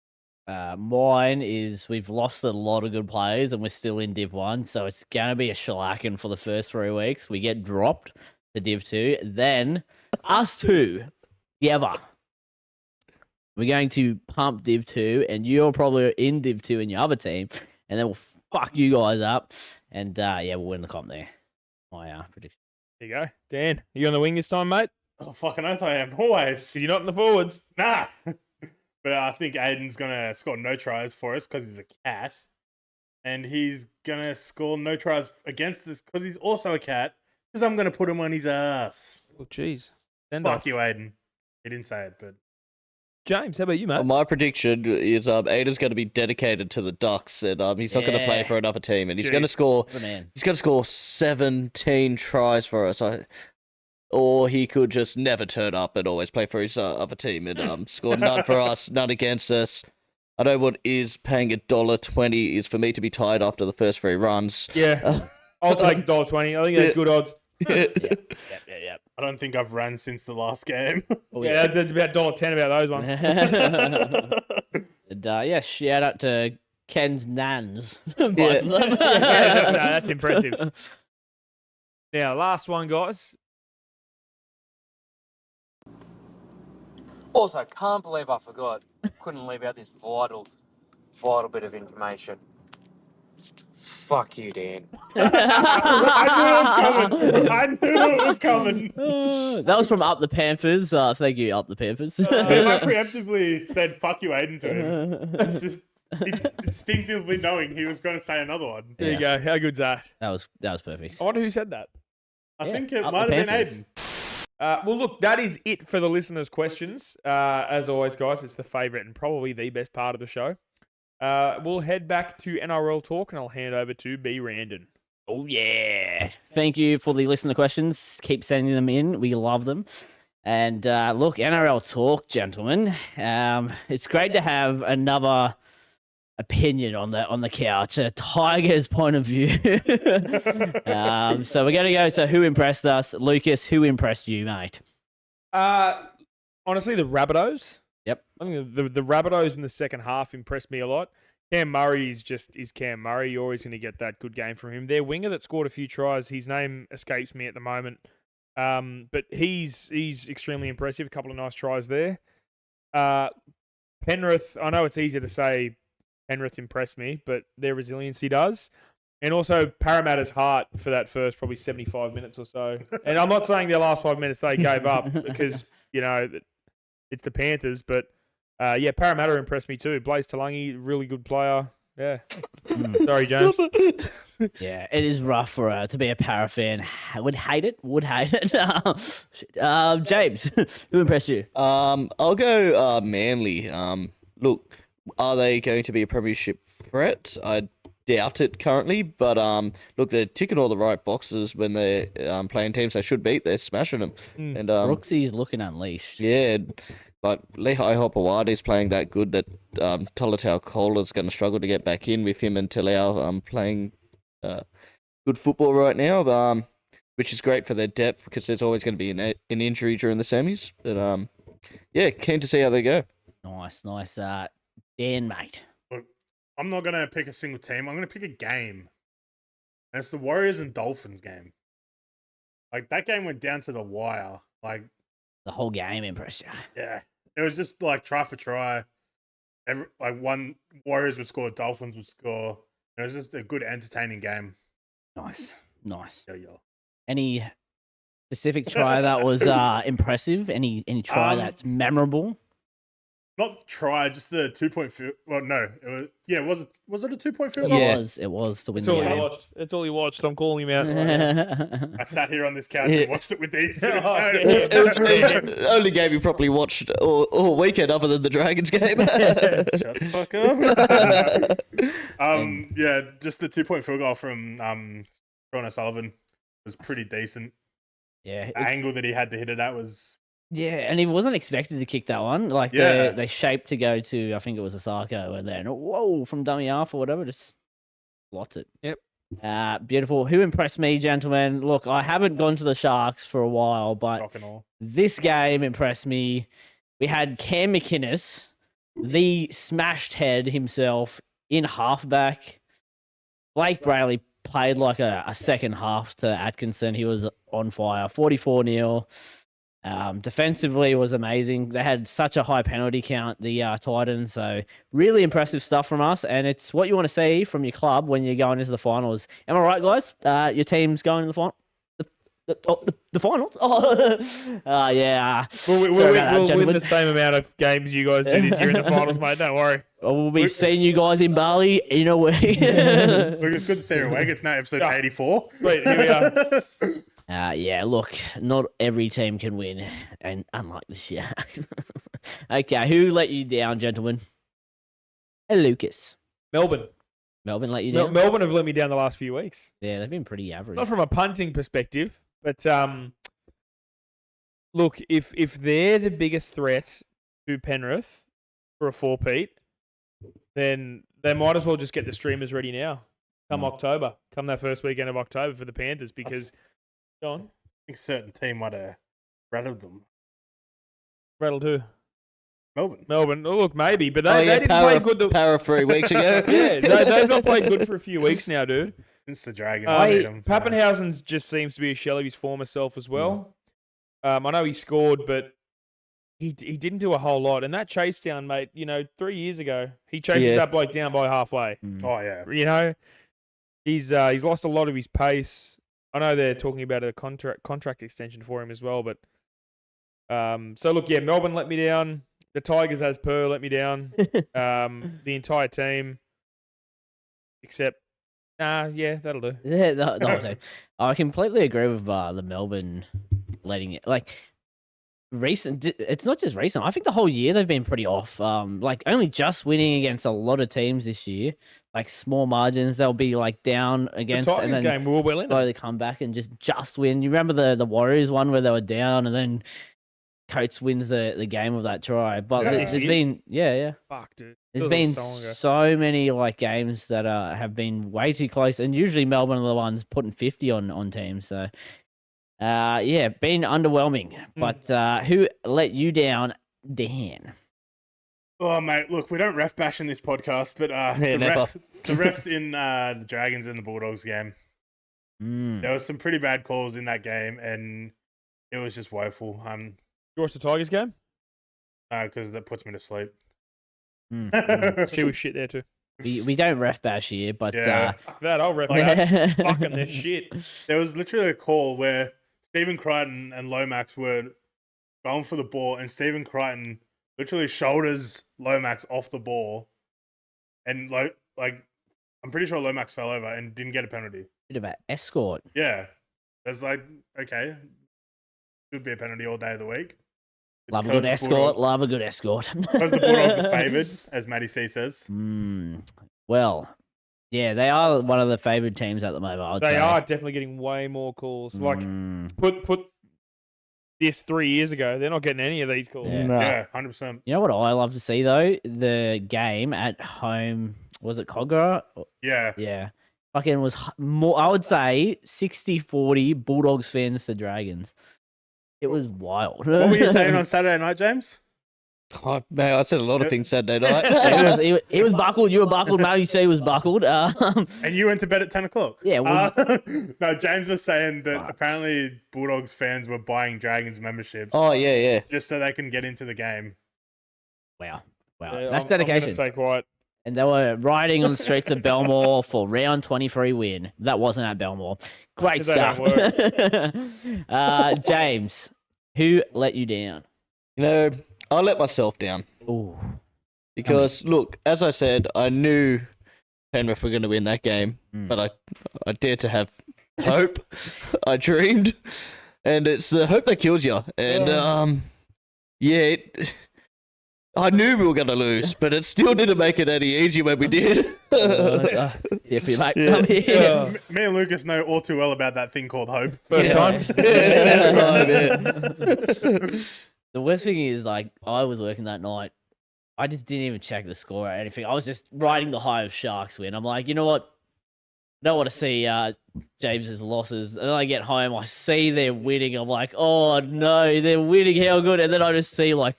B: Mine is we've lost a lot of good players and we're still in Div 1, so it's going to be a shellacking for the first 3 weeks. We get dropped to Div 2. Then, us two, together, We're going to pump Div 2, and you're probably in Div 2 in your other team, and then we'll fuck you guys up, and yeah, we'll win the comp there. My prediction.
D: There you go. Dan, you on the wing this time, mate?
E: Oh, fucking oath I am. Always.
D: You're not in the forwards.
E: Nah. But I think Aiden's going to score no tries for us because he's a cat. And he's going to score no tries against us because he's also a cat. Because I'm going to put him on his ass.
D: Oh, jeez.
E: Fuck you, Aiden. He didn't say it, but...
D: James, how about you, mate?
C: Well, my prediction is Aiden's going to be dedicated to the Ducks, and he's not going to play
B: Yeah.
C: for another team, and he's
D: Jeez.
C: going to score.
B: Good man.
C: He's going to score 17 tries for us. Or he could just never turn up and always play for his other team and score none for us, none against us. I know what is paying $1.20 is for me to be tied after the first 3 runs.
D: Yeah. I'll take $1.20. I think that's good odds.
B: Yep.
E: I don't think I've ran since the last game.
B: Oh,
D: Yeah, that's about $1.10 about those ones.
B: And yeah, shout out to Ken's Nans. Both
C: Yeah.
B: of them.
D: Yeah, that's impressive. Now, last one, guys.
G: Also, can't believe I forgot. Couldn't leave out this vital bit of information. Fuck you, Dan.
E: I knew it was coming.
B: That was from Up the Panthers. Thank you, Up the Panthers.
E: If I preemptively said "fuck you, Aiden" to him, just instinctively knowing he was going to say another one.
D: There you go. How good's that?
B: That was perfect.
D: I wonder who said that.
E: I
B: Yeah,
E: think it
B: up
E: might
B: the
E: have been
B: Panthers.
E: Aiden.
D: Well, look, that is it for the listeners' questions. As always, guys, it's the favourite and probably the best part of the show. We'll head back to NRL Talk, and I'll hand over to B. Randon.
B: Oh yeah! Thank you for the listener questions. Keep sending them in. We love them. And look, NRL Talk, gentlemen. It's great to have another opinion on the couch, a Tiger's point of view. So we're gonna go to who impressed us. Lucas, who impressed you, mate?
D: Honestly, the Rabbitohs.
B: Yep.
D: I think the Rabbitohs in the second half impressed me a lot. Cam Murray is Cam Murray. You're always going to get that good game from him. Their winger that scored a few tries, his name escapes me at the moment. But he's extremely impressive. A couple of nice tries there. Penrith, I know it's easier to say Penrith impressed me, but their resiliency does. And also Parramatta's heart for that first probably 75 minutes or so. And I'm not saying their last 5 minutes they gave up because, it's the Panthers, but yeah, Parramatta impressed me too. Blaze Talangi, really good player. Yeah. Sorry, James.
B: Yeah, it is rough for to be a Para fan. Would hate it. James, who impressed you?
C: I'll go Manly. Look, are they going to be a premiership threat? I doubt it currently, but look, they're ticking all the right boxes when they're playing teams they should beat. They're smashing them, and
B: Brooksy's looking unleashed.
C: yeah, like Leachy Hopewadi's playing that good that Tolutau Kohler's going to struggle to get back in with him and Talau playing good football right now, which is great for their depth because there's always going to be an injury during the semis. But yeah, keen to see how they go.
B: Nice. Dan, mate.
E: Look, I'm not going to pick a single team. I'm going to pick a game. And it's the Warriors and Dolphins game. Like, that game went down to the wire. Like,
B: The whole game impressed you.
E: yeah. It was just like try for try. One Warriors would score, Dolphins would score. It was just a good, entertaining game.
B: Nice.
E: Yo.
B: Any specific try that was impressive? Any try that's memorable?
E: Not try, just the 2-point field. Well, no. Was it a 2-point field goal?
B: It was to win
D: That's
B: the
D: all he
B: game.
D: watched. That's all he watched. I'm calling him out. Right now.
E: I sat here on this couch and watched it with these two.
D: Oh,
E: so
D: yeah.
C: It was the only game you probably watched all weekend other than the Dragons game.
E: Shut the fuck up. Yeah, just the 2-point field goal from Sean O'Sullivan was pretty decent.
B: Yeah,
E: The angle that he had to hit it at was
B: and he wasn't expected to kick that one. Like
E: Yeah.
B: they shaped to go to, I think it was Osaka, and then whoa from dummy half or whatever, just lots it.
D: Yep.
B: Beautiful. Who impressed me, gentlemen? Look, I haven't gone to the Sharks for a while, but
E: shock and all.
B: this game impressed me. We had Cam McInnes, the smashed head himself, in halfback. Blake Brayley played like a second half to Atkinson. He was on fire. 44-0. Defensively was amazing. They had such a high penalty count, the Titans. So really impressive stuff from us, and it's what you want to see from your club when you're going into the finals. Am I right, guys? Your team's going to the final. The finals? Oh, yeah.
D: We'll
B: Sorry about that,
D: win
B: gentlemen.
D: the same amount of games you guys do this year in the finals, mate. Don't worry.
B: We'll be seeing you guys in Bali in a week.
E: Look, it's good to see you awake. It's now episode 84.
D: Sweet, here we are.
B: Yeah, look, not every team can win, and unlike this year. Okay, who let you down, gentlemen? Hey, Lucas.
D: Melbourne.
B: Melbourne let you down?
D: Melbourne have let me down the last few weeks.
B: Yeah, they've been pretty average.
D: Not from a punting perspective, but look, if they're the biggest threat to Penrith for a four-peat, then they might as well just get the streamers ready now. Come October, come that first weekend of October for the Panthers, because go on.
E: I think a certain team might have rattled them.
D: Rattled who?
E: Melbourne.
D: Melbourne. Oh, look, maybe, but they didn't play good.
C: Para 3 weeks ago.
D: Yeah, they've not played good for a few weeks now, dude.
E: Since the Dragons beat them.
D: Pappenhausen just seems to be a shell of his former self as well. I know he scored, but he didn't do a whole lot. And that chase down, mate, 3 years ago, he chases that bloke down by halfway.
E: Oh, yeah.
D: He's lost a lot of his pace. I know they're talking about a contract extension for him as well, but so look, Melbourne let me down. The Tigers, as per, let me down. The entire team, except, that'll do.
B: Yeah, the whole team. I completely agree with the Melbourne letting it. Like, recent, it's not just recent. I think the whole year they've been pretty off. Like, only just winning against a lot of teams this year. Like, small margins, they'll be, like, down against.
D: The Tigers
B: and then
D: game, we were well in it.
B: slowly come back and just win. You remember the Warriors one where they were down and then Coates wins the game with that try. But there's been,
D: Fuck, dude.
B: there's been so many like games that have been way too close, and usually Melbourne are the ones putting 50 on teams. So, been underwhelming. But who let you down, Dan?
E: Oh, mate, look, we don't ref bash in this podcast, but the refs in the Dragons and the Bulldogs game, there was some pretty bad calls in that game, and it was just woeful.
D: You watch the Tigers game?
E: Because that puts me to sleep.
D: She was shit there too.
B: We don't ref bash here, but
D: Fuck that, I'll ref that. Fucking this shit.
E: There was literally a call where Stephen Crichton and Lomax were going for the ball, and Stephen Crichton literally shoulders Lomax off the ball, and like I'm pretty sure Lomax fell over and didn't get a penalty.
B: bit of an escort.
E: Yeah, it's like okay, should be a penalty all day of the week.
B: Love a good escort. Love a good escort.
E: Because the Bulldogs are favoured, as Matty C says.
B: Well, yeah, they are one of the favoured teams at the moment.
D: They are definitely getting way more calls. Like, put this 3 years ago, they're not getting any of these calls.
E: Yeah, 100%.
B: You know what I love to see, though? The game at home, was it Cogra?
E: Yeah.
B: Yeah. Fucking was more, I would say, 60-40 Bulldogs fans to Dragons. It was wild.
E: What were you saying on Saturday night, James?
C: Oh, man, I said a lot of things Saturday night.
B: It was buckled. You were buckled. Matty C was buckled.
E: And you went to bed at 10 o'clock.
B: Yeah.
E: No, James was saying that apparently Bulldogs fans were buying Dragons memberships.
C: Oh, yeah.
E: Just so they can get into the game.
B: Wow.
D: Yeah,
B: That's
D: I'm
B: dedication.
D: gonna stay quiet.
B: And they were riding on the streets of Belmore for round 23 win. That wasn't at Belmore. Great stuff. James, who let you down?
C: You know, I let myself down.
B: Ooh.
C: Because, look, as I said, I knew Penrith were going to win that game, but I dared to have hope. I dreamed. And it's the hope that kills you. And, I knew we were going to lose, but it still didn't make it any easier when we did.
B: If you like,
E: Me and Lucas know all too well about that thing called hope.
D: First time.
B: The worst thing is, like, I was working that night. I just didn't even check the score or anything. I was just riding the high of Sharks win. I'm like, you know what? I don't want to see James's losses. And then I get home, I see they're winning. I'm like, oh no, they're winning. How good. And then I just see like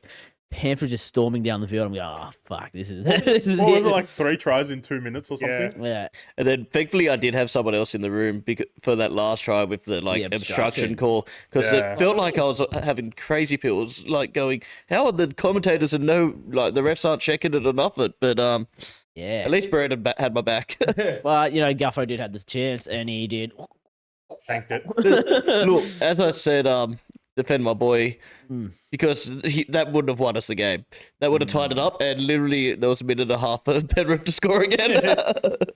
B: Panthers just storming down the field. I'm going, oh, fuck, this is this is
E: What was it,
B: it.
E: like 3 tries in 2 minutes or something?
B: Yeah.
C: And then thankfully I did have someone else in the room for that last try with the like
B: The
C: obstruction
B: obstruction.
C: call because
E: Yeah.
C: it felt like I was having crazy pills, like going, how are the commentators and no, like the refs aren't checking it enough? But
B: Yeah.
C: at least Brandon had my back.
B: But, Guffo did have this chance, and he did.
E: Thanked it.
C: Look, as I said, defend my boy because that wouldn't have won us the game. That would have tied it up, and literally there was a minute and a half for Penrith to score again.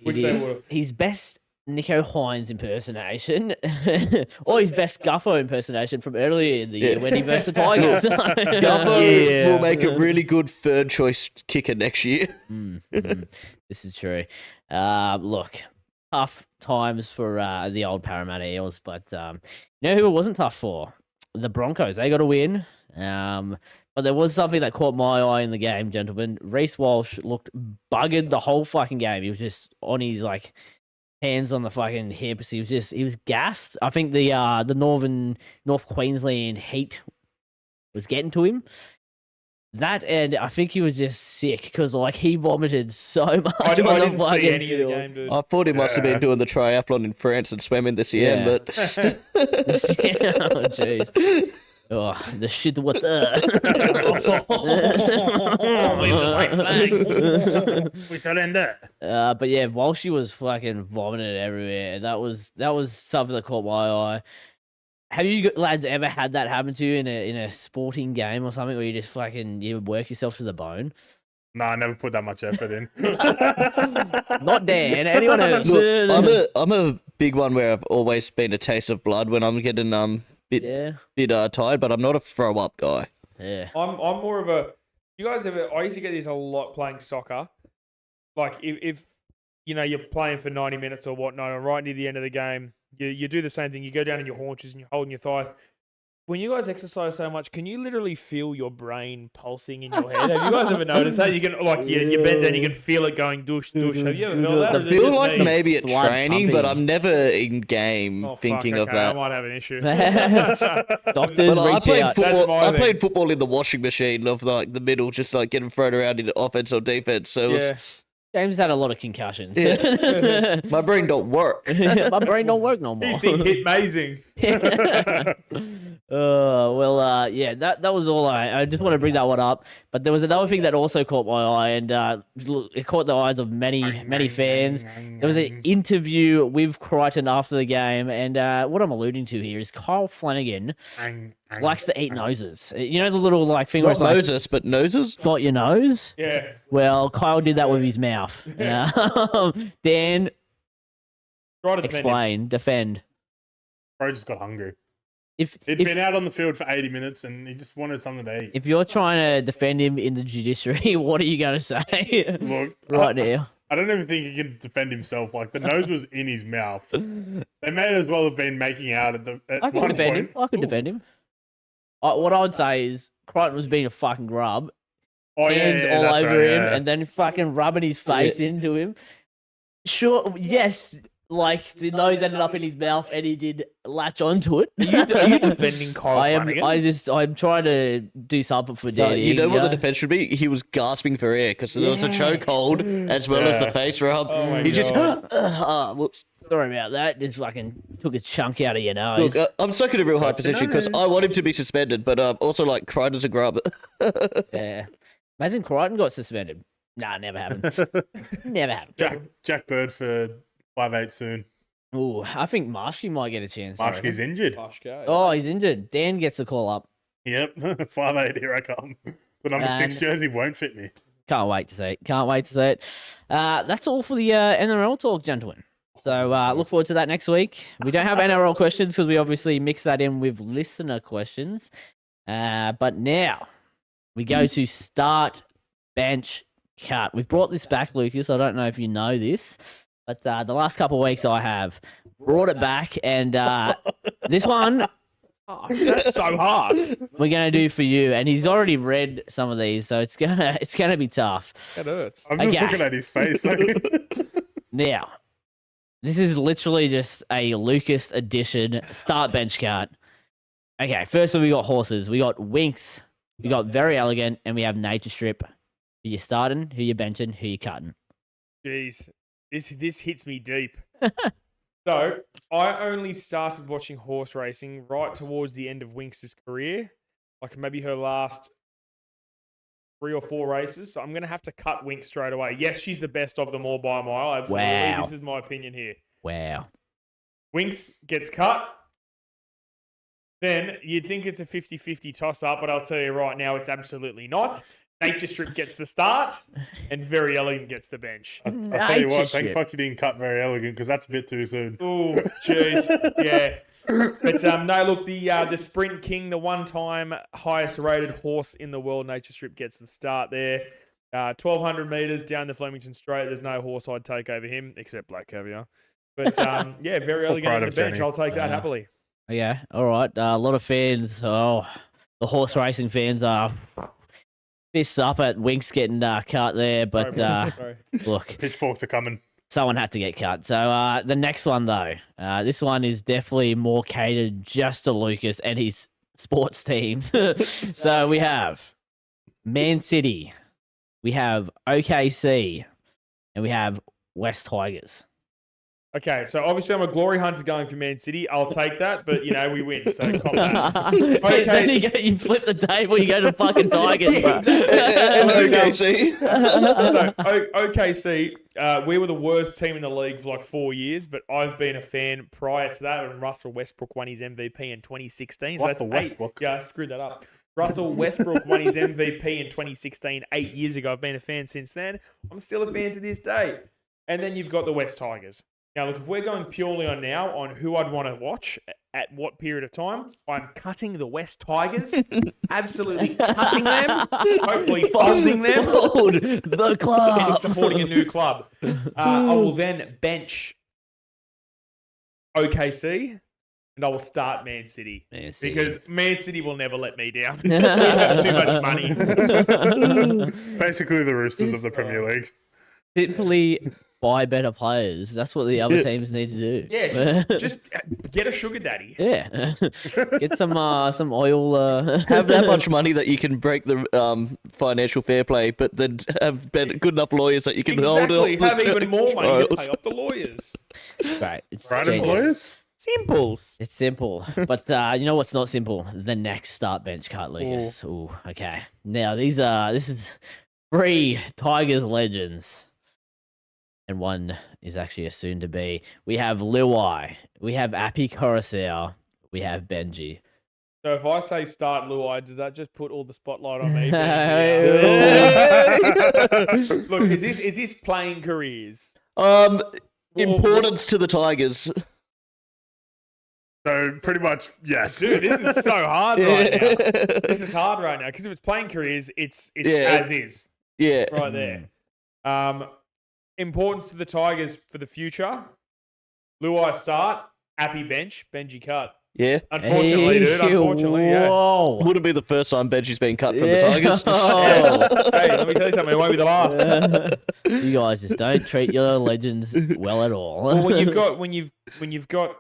D: Which
B: He
D: they
B: did
D: would've.
B: his best Nico Hines impersonation, or his best Guffo impersonation from earlier in the year when he versed the Tigers.
C: Gubbo will make a really good third choice kicker next year.
B: This is true. Look, tough times for the old Parramatta Eels, but you know who it wasn't tough for? The Broncos. They got a win. But there was something that caught my eye in the game, gentlemen. Reece Walsh looked buggered the whole fucking game. He was just on his hands on the fucking hips. He was gassed. I think the North Queensland heat was getting to him. That, and I think he was just sick because he vomited so much.
D: I
B: on the
D: didn't
B: fucking
D: see any of the
B: field.
D: game, dude.
C: I thought he must have been doing the triathlon in France and swam in the Seine,
B: Yeah.
C: but
B: Oh jeez. Oh, the shit with
E: We surrender.
B: But yeah, while she was fucking vomiting everywhere, that was something that caught my eye. Have you lads ever had that happen to you in a sporting game or something where you just you work yourself to the bone?
E: Nah, I never put that much effort in.
B: Not Dan. Anyone else?
C: look, I'm a big one where I've always been a taste of blood when I'm getting bit tired, but I'm not a throw up guy.
B: Yeah.
D: I'm more of a. You guys ever? I used to get this a lot playing soccer. Like if you're playing for 90 minutes or whatnot, and right near the end of the game, you do the same thing. You go down in your haunches and you're holding your thighs. When you guys exercise so much, can you literally feel your brain pulsing in your head? Have you guys ever noticed that? You can you bend down, you can feel it going douche douche. Have you ever felt that? Or
C: I
D: is it
C: feel
D: just
C: like
D: me?
C: maybe at
B: Blood
C: training, but
B: pumping.
C: I'm never in game
D: Oh, fuck,
C: thinking of
D: okay, I
C: that.
D: might have an issue.
B: Doctors
C: But I
B: reach
C: played
B: out.
D: That's
C: football.
D: my
C: I
D: thing.
C: played football in the washing machine of the middle, just getting thrown around in offense or defense. So it
D: Yeah.
B: James had a lot of concussions.
C: was, my brain don't work.
B: My brain don't work no more.
D: You think hit amazing?
B: Yeah, that was all I just want to bring that one up. But there was another thing that also caught my eye, and it caught the eyes of many fans. There was an interview with Crichton after the game, and what I'm alluding to here is Kyle Flanagan likes to eat noses. You know the little thing where
C: Not
B: it's like,
C: Moses, but noses.
B: got your nose?
D: Yeah.
B: Well, Kyle did that with his mouth. Dan,
D: Try to defend him.
B: explain, defend.
E: Bro just got hungry.
B: If
E: He'd been out on the field for 80 minutes and he just wanted something to eat.
B: if you're trying to defend him in the judiciary, what are you going to say
E: Look,
B: right now?
E: I don't even think he can defend himself. The nose was in his mouth. They may as well have been making out at
B: I could
E: one
B: defend him.
E: point.
B: I could defend him. What I would say is Crichton was being a fucking grub,
E: Oh,
B: hands all
E: that's
B: over
E: right,
B: him,
E: yeah.
B: and then fucking rubbing his face into him. Sure, yes, the nose ended up in his mouth, and he did latch onto it.
D: Are you defending Kyle Flanagan?
B: I'm trying to do something for Danny.
C: You know what the defense should be? He was gasping for air because there was a chokehold as well as the
E: Yeah.
C: face rub.
D: Oh my
C: he just
D: God.
C: whoops.
B: Sorry about that. Just fucking took a chunk out of your nose.
C: Look, I'm stuck in a real hard
E: Got your
C: position because I
E: nose.
C: want him to be suspended, but also Crichton's a grub.
B: Yeah. Imagine Crichton got suspended. Nah, never happened. Never happened.
E: Jack Bird for 5'8" soon.
B: Ooh, I think Marshky might get a chance. I reckon.
E: Marshke's injured.
D: Pashko.
B: Oh, he's injured. Dan gets the call up.
E: Yep, 5'8", here I come. The number 6
B: And-
E: jersey won't fit me.
B: Can't wait to see it. Can't wait to see it. That's all for the NRL talk, gentlemen. So look forward to that next week. We don't have NRL questions because we obviously mix that in with listener questions. But now we go to start, bench, cut. We've brought this back, Lucas. I don't know if you know this, but the last couple of weeks I have brought it back, and this one
D: That's so hard.
B: we're gonna do for you. And he's already read some of these, so it's gonna be tough.
D: That hurts.
E: I'm just
B: Okay.
E: looking at his face.
B: Now, this is literally just a Lucas edition start bench card. Okay, firstly we got horses. We got Winks, We got Very Elegant, and we have Nature Strip. Who you starting? Who you benching? Who you cutting?
D: Jeez, this hits me deep. So, I only started watching horse racing right towards the end of Winks' career, like maybe her last 3 or 4 races. So I'm going to have to cut Winks straight away. Yes, she's the best of them all by a mile. Absolutely.
B: Wow.
D: This is my opinion here.
B: Wow.
D: Winks gets cut. Then you'd think it's a 50-50 toss-up, but I'll tell you right now, it's absolutely not. Nature Strip gets the start, and Very Elegant gets the bench.
E: I'll tell you
B: Nature
E: what, thank
B: Strip.
E: fuck you didn't cut Very Elegant because that's a bit too soon.
D: Oh, jeez. Yeah. But no, look, the Sprint King, the one-time highest-rated horse in the world, Nature Strip gets the start there. 1,200 metres down the Flemington Straight. There's no horse I'd take over him, except Black Caviar. But yeah, Very Elegant
E: pride
D: on the
E: of
D: bench.
E: Jenny.
D: I'll take that happily.
B: Yeah, all right. A lot of fans, the horse racing fans are fists up at Winks getting cut there, but
D: Sorry.
B: look,
E: Pitchforks are coming.
B: someone had to get cut. So the next one, though, this one is definitely more catered just to Lucas and his sports teams. So we have Man City, we have OKC, and we have West Tigers.
D: Okay, so obviously I'm a glory hunter going for Man City. I'll take that, but, we win, so cop that.
B: Then you flip the table, you go to fucking Tigers. bro.
C: And OKC.
D: So, OKC, we were the worst team in the league for like 4 years, but I've been a fan prior to that when Russell Westbrook won his MVP in 2016. So
E: What
D: that's
E: the
D: 8.
E: Westbrook?
D: Yeah, I screwed that up. Russell Westbrook won his MVP in 2016, 8 years ago. I've been a fan since then. I'm still a fan to this day. And then you've got the West Tigers. Now, look, if we're going purely on who I'd want to watch at what period of time, I'm cutting the West Tigers. Absolutely cutting them. Hopefully funding them.
B: Fold the
D: And
B: club.
D: supporting a new club. I will then bench OKC and I will start Man City.
B: Man City.
D: Because Man City will never let me down. We have too much money.
E: Basically the Roosters of the Premier League.
B: Simply buy better players. That's what the other teams need to do.
D: Yeah, just get a sugar daddy.
B: yeah. Get some oil.
C: Have that much money that you can break the financial fair play, but then have good enough lawyers that you can hold it.
D: Exactly. Have even more money to pay off the lawyers.
B: Right. It's
E: Brandon's
B: genius.
E: lawyers?
D: Simples.
B: It's simple, but you know what's not simple? The next start bench cut, Lucas. Ooh, okay. Now this is 3 Tigers legends, and one is actually a soon to be. We have Leachy, we have Appy Coruscant, we have Benji.
D: So if I say start Luai, does that just put all the spotlight on me? Look, is this playing careers?
C: Importance to the Tigers.
E: So pretty much, yes.
D: Dude, this is so hard right now. This is hard right now because if it's playing careers, it's as is
C: Yeah.
D: right there. Importance to the Tigers for the future. Luai start, Appy bench, Benji cut.
C: Yeah.
D: Unfortunately, dude. Unfortunately, yeah.
B: Whoa.
C: Wouldn't be the first time Benji's been cut from the Tigers.
D: Hey, let me tell you something. It won't be the last.
B: You guys just don't treat your legends well at all.
D: Well, when you've got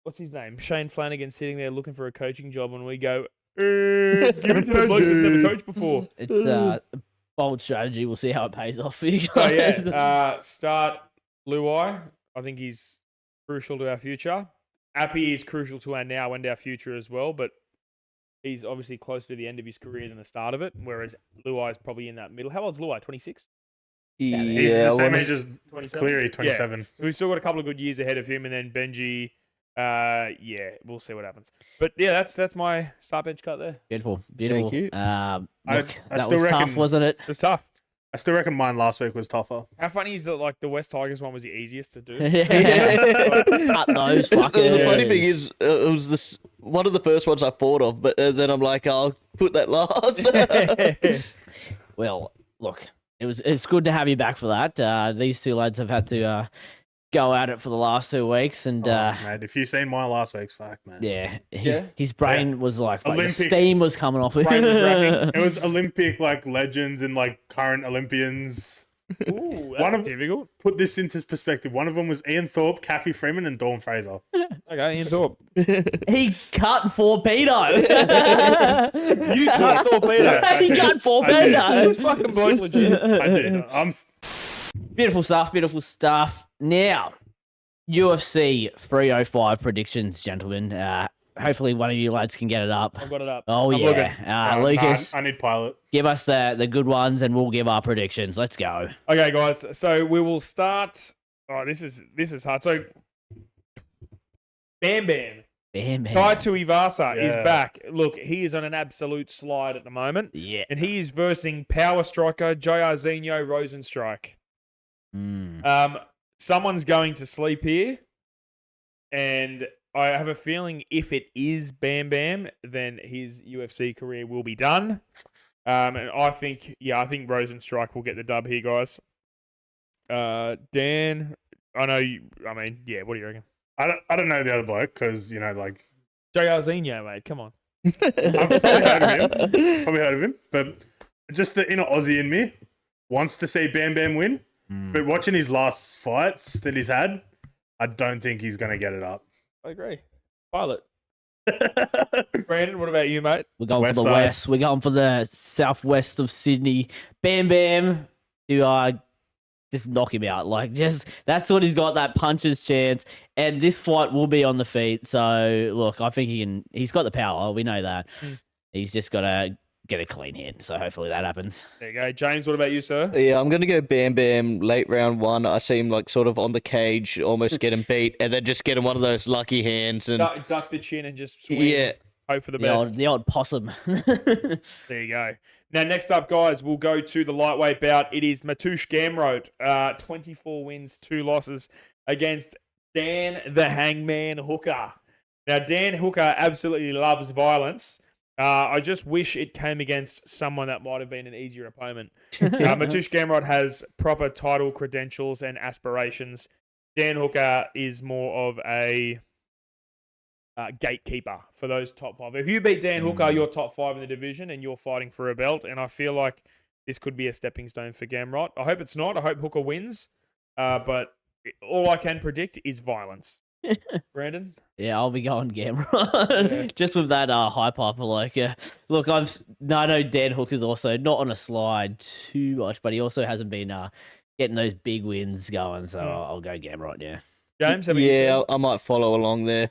D: what's his name, Shane Flanagan sitting there looking for a coaching job, and we go, give it to the bloke that's never coached before.
B: It's a bold strategy. We'll see how it pays off for you guys.
D: Oh yeah, start Luai. I think he's crucial to our future. Appy is crucial to our now and our future as well, but he's obviously closer to the end of his career than the start of it, whereas Luai is probably in that middle. How old's Luai? 26?
E: He's
C: Yeah,
E: the same
C: well,
E: age as
D: 27?
E: Cleary, 27.
D: So we've still got a couple of good years ahead of him, and then Benji. Yeah, we'll see what happens. But yeah, that's my start bench cut there.
B: Beautiful.
C: Thank you.
B: Look,
E: I
B: that
E: still
B: was tough,
E: reckon-
B: wasn't it?
D: It was tough.
E: I still reckon mine last week was tougher.
D: How funny is that? Like the West Tigers one was the easiest to do.
B: Cut those fuckers.
C: The funny thing is, it was one of the first ones I thought of, but then I'm like, I'll put that last.
B: Well, look, it's good to have you back for that. These two lads have had to go at it for the last 2 weeks, and
E: Mate, if you've seen mine last week's, fuck, man.
B: yeah, his brain was like the
E: Olympic-
B: steam was coming off.
D: Brain was racking.
E: It was Olympic, like, legends and, like, current Olympians.
D: Ooh, that's difficult.
E: Put this into perspective. One of them was Ian Thorpe, Kathy Freeman, and Dawn Fraser.
D: Okay, Ian Thorpe.
B: He cut for Peter.
D: You cut torpedo.
B: He cut for
E: I did.
B: Peter.
D: Fucking bloke legit.
E: I did.
B: Beautiful stuff. Beautiful stuff. Now, UFC 305 predictions, gentlemen. Hopefully, one of you lads can get it up.
D: I've got it up.
B: Oh,
D: I'm
B: yeah.
D: looking.
B: Lucas,
E: I need pilot.
B: give us the good ones and we'll give our predictions. Let's go.
D: Okay, guys. So we will start. Oh, this is hard. So, Bam Bam.
B: Bam, bam.
D: Tai Tuivasa is
E: Yeah.
D: back. Look, he is on an absolute slide at the moment.
B: Yeah.
D: And he is versing power striker Jairzinho Rosenstrike. Someone's going to sleep here. And I have a feeling if it is Bam Bam, then his UFC career will be done. And I think Rosenstrike will get the dub here, guys. Dan, what do you reckon?
E: I don't know the other bloke because, like,
D: Jairzinho, mate, come on.
E: I've probably heard of him. But just the inner Aussie in me wants to see Bam Bam win. But watching his last fights that he's had, I don't think he's going to get it up.
D: I agree. Pilot. Brandon, what about you, mate?
B: We're going
E: West
B: for the
E: side.
B: west. We're going for the southwest of Sydney. Bam Bam. To just knock him out. That's what he's got, that puncher's chance. And this fight will be on the feet. So, look, I think he's got the power. We know that. He's just got to get a clean hit. So, hopefully that happens.
D: There you go. James, what about you, sir?
C: Yeah, I'm going to go Bam Bam late round one. I see him like sort of on the cage, almost get him beat, and then just get him one of those lucky hands. And
D: Duck the chin and just swing.
C: yeah,
D: Hope for the best.
B: The old possum.
D: There you go. Now, next up, guys, we'll go to the lightweight bout. It is Mateusz Gamrot, 24 wins, 2 losses against Dan the Hangman Hooker. Now, Dan Hooker absolutely loves violence. I just wish it came against someone that might have been an easier opponent. Mateusz Gamrot has proper title credentials and aspirations. Dan Hooker is more of a gatekeeper for those top 5. If you beat Dan Hooker, you're top 5 in the division and you're fighting for a belt. And I feel like this could be a stepping stone for Gamrot. I hope it's not. I hope Hooker wins. But all I can predict is violence. Brandon?
B: Yeah, I'll be going Gamrot. Just with that hype up. Look, I know Dan Hooker's also not on a slide too much, but he also hasn't been getting those big wins going. So I'll go Gamrot, yeah.
D: James? Have you
C: yeah, I might follow along there.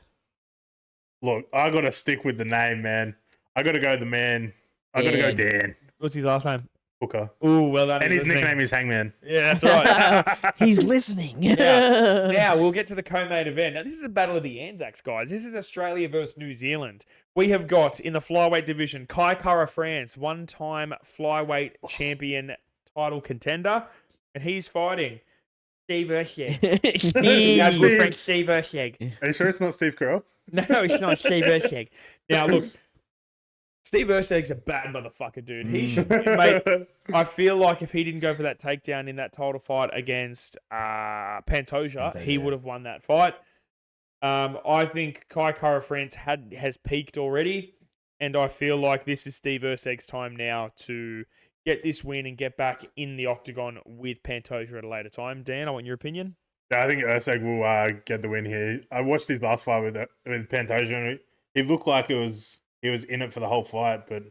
E: Look, I got to stick with the name, man. I got to go the man. I got to go Dan
D: What's his last name?
E: Hooker.
D: Ooh, well done.
E: And his
D: He's listening.
E: nickname is Hangman.
D: Yeah, that's right.
B: He's listening.
D: Now, we'll get to the co-main event. Now, this is a battle of the Anzacs, guys. This is Australia versus New Zealand. We have got, in the flyweight division, Kai Kara France, one-time flyweight champion title contender, and he's fighting Steve Ersheg. That's good friend Steve Ersheg.
E: Are you sure it's not Steve Carell?
D: No, it's not Steve Ersheg. Now, look, Steve Ersheg's a bad motherfucker, dude. He should, mate. I feel like if he didn't go for that takedown in that title fight against Pantoja, he would have won that fight. I think Kai Kara France has peaked already, and I feel like this is Steve Ersheg's time now to get this win and get back in the octagon with Pantoja at a later time. Dan, I want your opinion.
E: Yeah, I think Ersheg will get the win here. I watched his last fight with Pantoja, and he looked like he was in it for the whole fight, but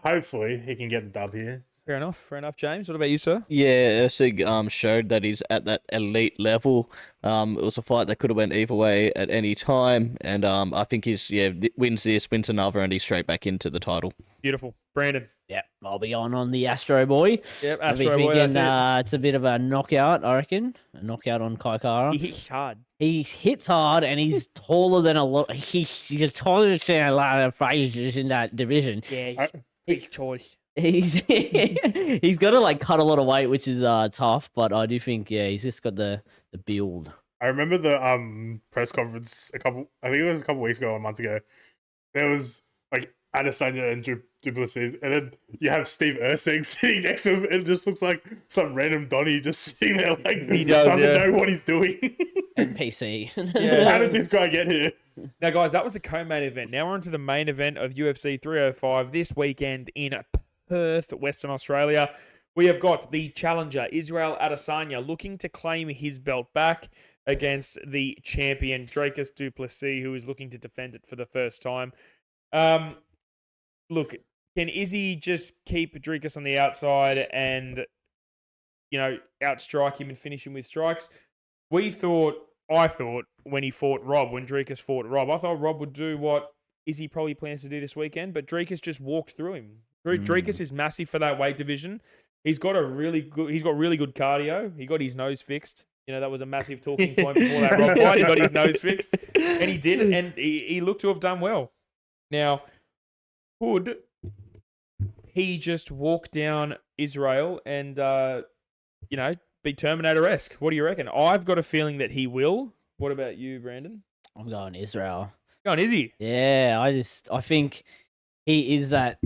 E: hopefully he can get the dub here.
D: Fair enough. James, what about you, sir?
C: Yeah, Usyk showed that he's at that elite level. It was a fight that could have went either way at any time, and I think he's wins this, wins another, and he's straight back into the title.
D: Beautiful. Brandon.
B: Yeah, I'll be on the Astro Boy.
D: Yep,
B: I'll be
D: Astro Boy,
B: thinking,
D: that's
B: it's a bit of a knockout, I reckon. A knockout on Kai Kara.
D: He hits hard.
B: He hits hard and he's taller than a lot. He's taller than a lot of fighters in that division.
D: Yeah, he's choice.
B: He's got to cut a lot of weight, which is tough. But I do think he's just got the build.
E: I remember the press conference I think it was a couple weeks ago or a month ago. There was Adesanya and Duplessis, and then you have Steve Erskine sitting next to him. It just looks like some random Donnie just sitting there
D: He doesn't
E: know what he's doing.
B: NPC.
E: How did this guy get here?
D: Now, guys, that was the co-main event. Now we're on to the main event of UFC 305 this weekend in Perth, Western Australia. we have got the challenger, Israel Adesanya, looking to claim his belt back against the champion, Dracus du Plessis, who is looking to defend it for the first time. Look, can Izzy just keep Dracus on the outside and, outstrike him and finish him with strikes? I thought, when Dracus fought Rob, I thought Rob would do what Izzy probably plans to do this weekend, but Dracus just walked through him. Dracus is massive for that weight division. He's got really good cardio. He got his nose fixed. That was a massive talking point before that Rob fight. He got his nose fixed, and he did, and he looked to have done well. Now, could he just walk down Israel and, be Terminator-esque? What do you reckon? I've got a feeling that he will. What about you, Brandon?
B: I'm going Israel.
D: Going Izzy?
B: Yeah, I think he is that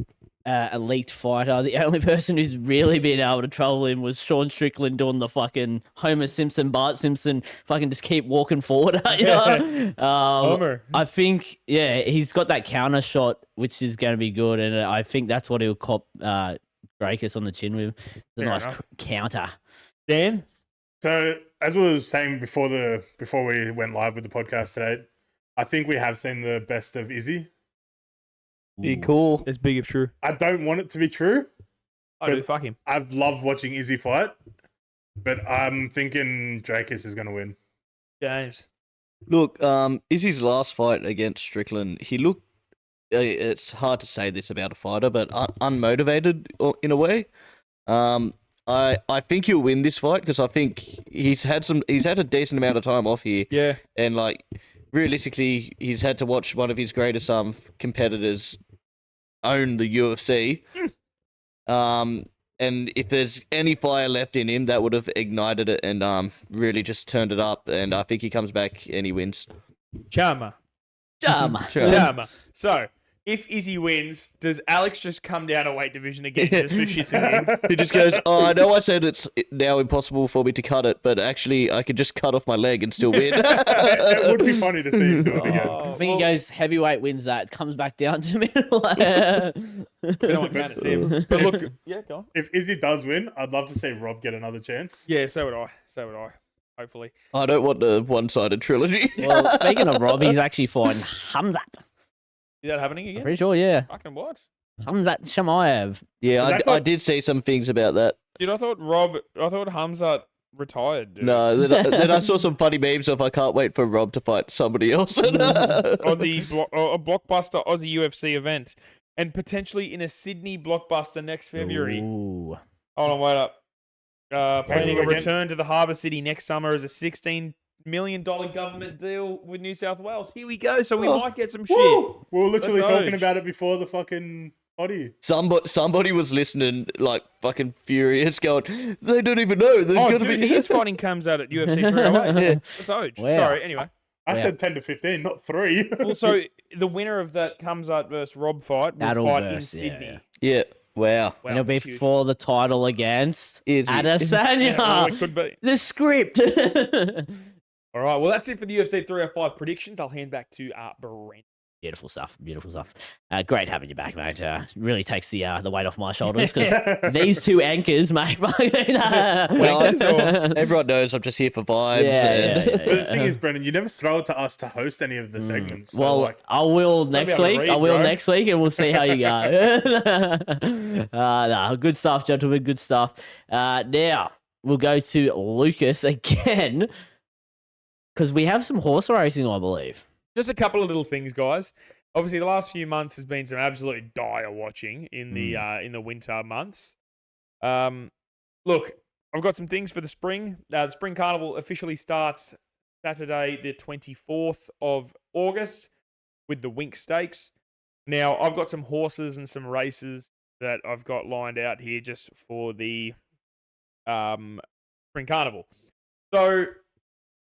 B: elite fighter. The only person who's really been able to trouble him was Sean Strickland doing the fucking Homer Simpson, Bart Simpson, fucking just keep walking forward.
D: Homer.
B: I think, he's got that counter shot, which is going to be good, and I think that's what he'll cop Dracus on the chin with. It's a
D: Fair
B: nice
D: enough.
B: counter.
D: Dan?
E: So, as we were saying before we went live with the podcast today, I think we have seen the best of Izzy.
C: Be cool.
D: It's big if true.
E: I don't want it to be true.
D: I do. Fuck him.
E: I've loved watching Izzy fight, but I'm thinking Dracus is going to win.
D: James.
C: Look, Izzy's last fight against Strickland, he looked. It's hard to say this about a fighter, but unmotivated in a way. I think he'll win this fight because I think he's had a decent amount of time off here.
D: Yeah.
C: And realistically, he's had to watch one of his greatest competitors own the UFC. And if there's any fire left in him, that would have ignited it and really just turned it up. And I think he comes back and he wins.
D: Charmer. So, if Izzy wins, does Alex just come down a weight division again just for shits and gigs?
C: He just goes, "Oh, I know I said it's now impossible for me to cut it, but actually I could just cut off my leg and still win."
E: It would be funny to see him do it again.
B: I think he goes heavyweight, wins that, comes back down to middleweight.
D: We don't want man, it's him. But look, go on.
E: If Izzy does win, I'd love to see Rob get another chance.
D: Yeah, so would I. Hopefully.
C: I don't want the one-sided trilogy.
B: Well, speaking of Rob, he's actually fighting Hamzat.
D: Is that happening again?
B: I'm pretty sure, yeah.
D: Fucking what?
B: Hamzat Shamaev.
C: Yeah, I did see some things about that.
D: Dude, I thought Hamzat retired, dude.
C: No, then I saw some funny memes of I can't wait for Rob to fight somebody else.
D: A blockbuster Aussie UFC event. And potentially in a Sydney blockbuster next February.
B: Ooh.
D: Hold on, wait up. Planning a
E: Again?
D: return to the Harbour City next summer as a $16 million government deal with New South Wales. Here we go. So we might get some shit.
E: Woo! We were literally
D: Let's
E: talking
D: urge.
E: about it before the fucking potty.
C: Somebody was listening, fucking furious, going, "They don't even know." There's
D: Oh,
C: gonna
D: dude,
C: be
D: he is fighting comes out at UFC 308.
C: Yeah.
D: That's Oj.
B: Wow.
D: Sorry, anyway.
E: I
B: Yeah.
E: said 10 to 15, not 3.
D: Well, so the winner of that comes out versus Rob fight will
B: That'll
D: fight
B: verse,
D: in
B: yeah,
D: Sydney.
B: yeah.
C: Yeah. Wow.
D: Wow,
B: And it'll be
D: that's huge.
B: for the title against
C: Izzy.
B: Adesanya.
D: Yeah, well, it could be.
B: The script.
D: All right, well, that's it for the UFC 305 predictions. I'll hand back to Brent.
B: Beautiful stuff. Beautiful stuff. Great having you back, mate. Really takes the weight off my shoulders because these two anchors, mate.
C: Well,
D: Wankers
C: everyone knows I'm just here for vibes.
E: But the thing is, Brendan, you never throw it to us to host any of the segments. So
B: Well, I will next
D: able to
B: week.
D: read,
B: I will
D: bro.
B: next week, and we'll see how you go. No, good stuff, gentlemen. Good stuff. Now we'll go to Lucas again because we have some horse racing, I believe.
D: Just a couple of little things, guys. Obviously, the last few months has been some absolute dire watching in the winter months. Look, I've got some things for the spring. The Spring Carnival officially starts Saturday, the 24th of August, with the Wink Stakes. Now, I've got some horses and some races that I've got lined out here just for the Spring Carnival. So,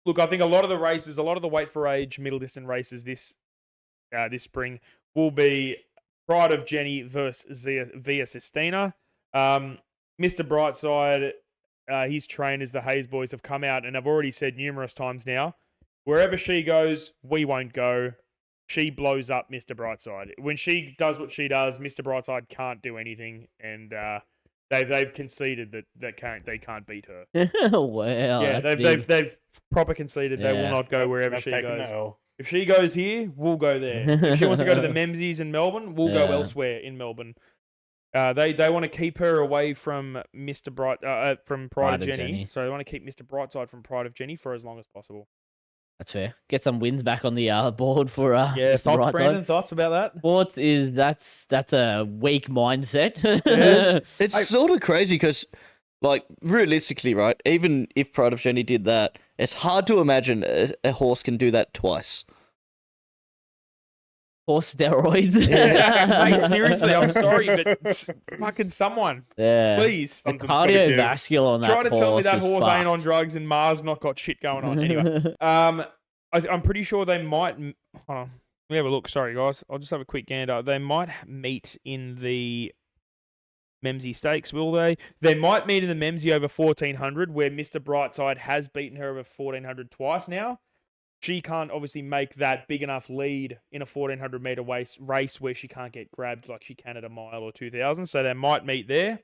D: look, I think a lot of the races, a lot of the weight for age, middle distance races this spring will be Pride of Jenny versus Via Sistina. Mr. Brightside, his trainers, the Hayes boys, have come out and have already said numerous times now, wherever she goes, we won't go. She blows up Mr. Brightside. When she does what she does, Mr. Brightside can't do anything. And They've conceded that they can't beat her.
B: Wow.
D: Yeah,
B: that's big.
D: they've proper conceded they will
B: Yeah.
D: not go wherever
E: They've
D: she
E: taken
D: goes.
E: the L.
D: If she goes here, we'll go there. If she wants to go to the Memsies in Melbourne, we'll go
B: Yeah.
D: elsewhere in Melbourne. They want to keep her away from Mr. from Pride of Jenny. So they want to keep Mr. Brightside from Pride of Jenny for as long as possible.
B: That's fair. Get some wins back on the board for
D: Yeah,
B: Mr.
D: thoughts,
B: Brightside.
D: Brandon? Thoughts about that?
B: What is that's a weak mindset.
C: It's sort of crazy because, like, realistically, right? Even if Pride of Jenny did that, it's hard to imagine a horse can do that twice.
B: Horse steroids.
D: Mate, seriously, I'm sorry, but fucking someone,
B: Yeah.
D: please.
B: The
E: Something's gotta give.
B: cardiovascular on that
D: Try to tell me that
B: is
D: horse ain't on
B: fucked.
D: drugs and Mars not got shit going on. Anyway, I'm pretty sure they might. Hold on, let me have a look. Sorry, guys. I'll just have a quick gander. They might meet in the Memsey Stakes, will they? They might meet in the Memsey over 1400, where Mr. Brightside has beaten her over 1400 twice now. She can't obviously make that big enough lead in a 1400 meter race where she can't get grabbed like she can at a mile or 2000. So they might meet there.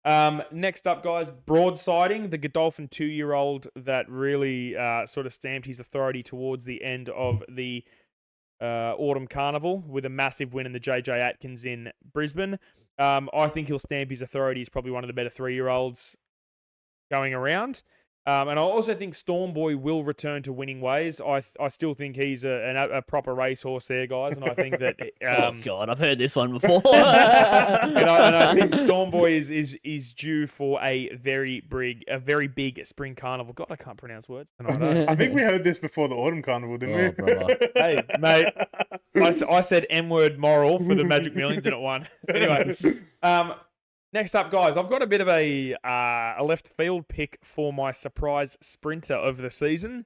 D: Next up, guys, broadsiding, the Godolphin 2-year-old that really sort of stamped his authority towards the end of the Autumn Carnival with a massive win in the JJ Atkins in Brisbane. I think he'll stamp his authority. He's probably one of the better 3-year-olds going around. And I also think Stormboy will return to winning ways. I still think he's a proper racehorse there, guys. And I think that
B: Oh god, I've heard this one before.
D: and I think Stormboy is due for a very big spring carnival. God, I can't pronounce words tonight. Eh?
E: I think we heard this before the Autumn Carnival, didn't
B: Oh,
E: we?
B: brother.
D: Hey, mate, I said M-word moral for the Magic Millions and it won. Anyway, next up, guys, I've got a bit of a left field pick for my surprise sprinter of the season.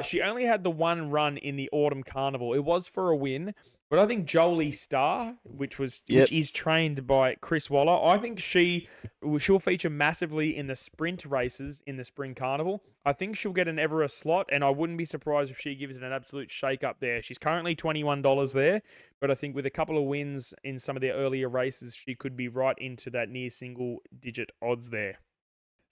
D: She only had the one run in the Autumn Carnival. It was for a win, but I think Jolie Star, which is trained by Chris Waller, I think she'll feature massively in the sprint races in the Spring Carnival. I think she'll get an Everest slot, and I wouldn't be surprised if she gives it an absolute shake up there. She's currently $21 there, but I think with a couple of wins in some of the earlier races, she could be right into that near single-digit odds there.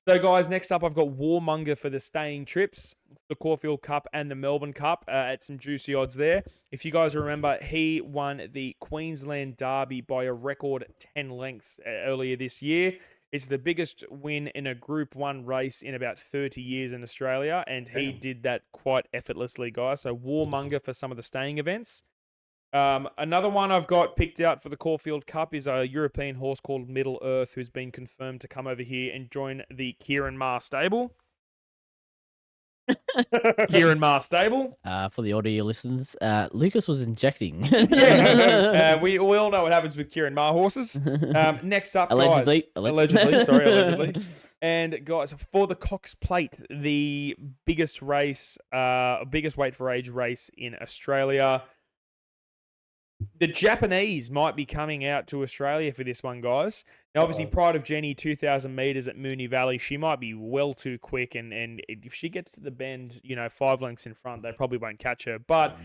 D: So, guys, next up, I've got Warmonger for the staying trips, the Caulfield Cup and the Melbourne Cup at some juicy odds there. If you guys remember, he won the Queensland Derby by a record 10 lengths earlier this year. It's the biggest win in a Group 1 race in about 30 years in Australia, and he did that quite effortlessly, guys. So, Warmonger for some of the staying events. Another one I've got picked out for the Caulfield Cup is a European horse called Middle Earth, who's been confirmed to come over here and join the Kieran Maher stable. Kieran Maher stable.
B: For the audio listeners, Lucas was injecting.
D: Yeah, we all know what happens with Kieran Maher horses. Next up,
B: Allegedly.
D: guys. Allegedly. And guys, for the Cox Plate, the biggest weight for age race in Australia. The Japanese might be coming out to Australia for this one, guys. Now, obviously, Pride of Jenny, 2,000 metres at Moonee Valley. She might be well too quick, and if she gets to the bend, 5 lengths in front, they probably won't catch her. But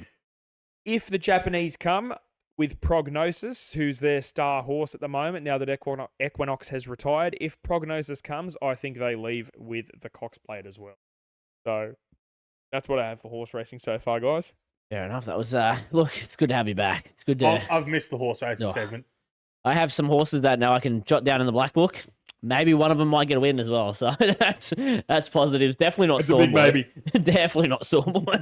D: if the Japanese come with Prognosis, who's their star horse at the moment, now that Equinox has retired, if Prognosis comes, I think they leave with the Cox Plate as well. So that's what I have for horse racing so far, guys.
B: Fair enough. That was look. It's good to have you back. It's good to.
E: I've missed the horse racing segment.
B: I have some horses that now I can jot down in the black book. Maybe one of them might get a win as well. So that's positive. Definitely not
D: It's a big
B: Stormboy.
D: maybe.
B: Definitely not Stormboy.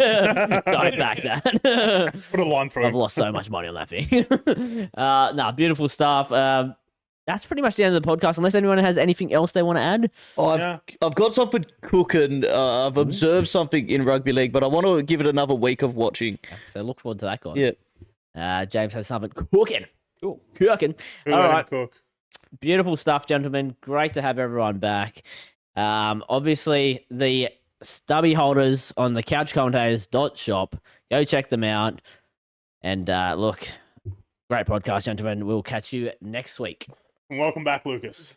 B: Don't back that.
E: Put a line through.
B: I've lost so much money on that thing. Beautiful stuff. That's pretty much the end of the podcast. Unless anyone has anything else they want to add.
C: I've got something cooking. I've observed something in rugby league, but I want to give it another week of watching.
B: So look forward to that, guys.
C: Yeah.
B: James has something cooking. Cool. Cooking.
E: Who
B: All
E: let him
B: right.
E: cook?
B: Beautiful stuff, gentlemen. Great to have everyone back. Obviously, the Stubbie Holders on the couchcommentators.shop. Go check them out. And look, great podcast, gentlemen. We'll catch you next week.
E: And welcome back, Lucas.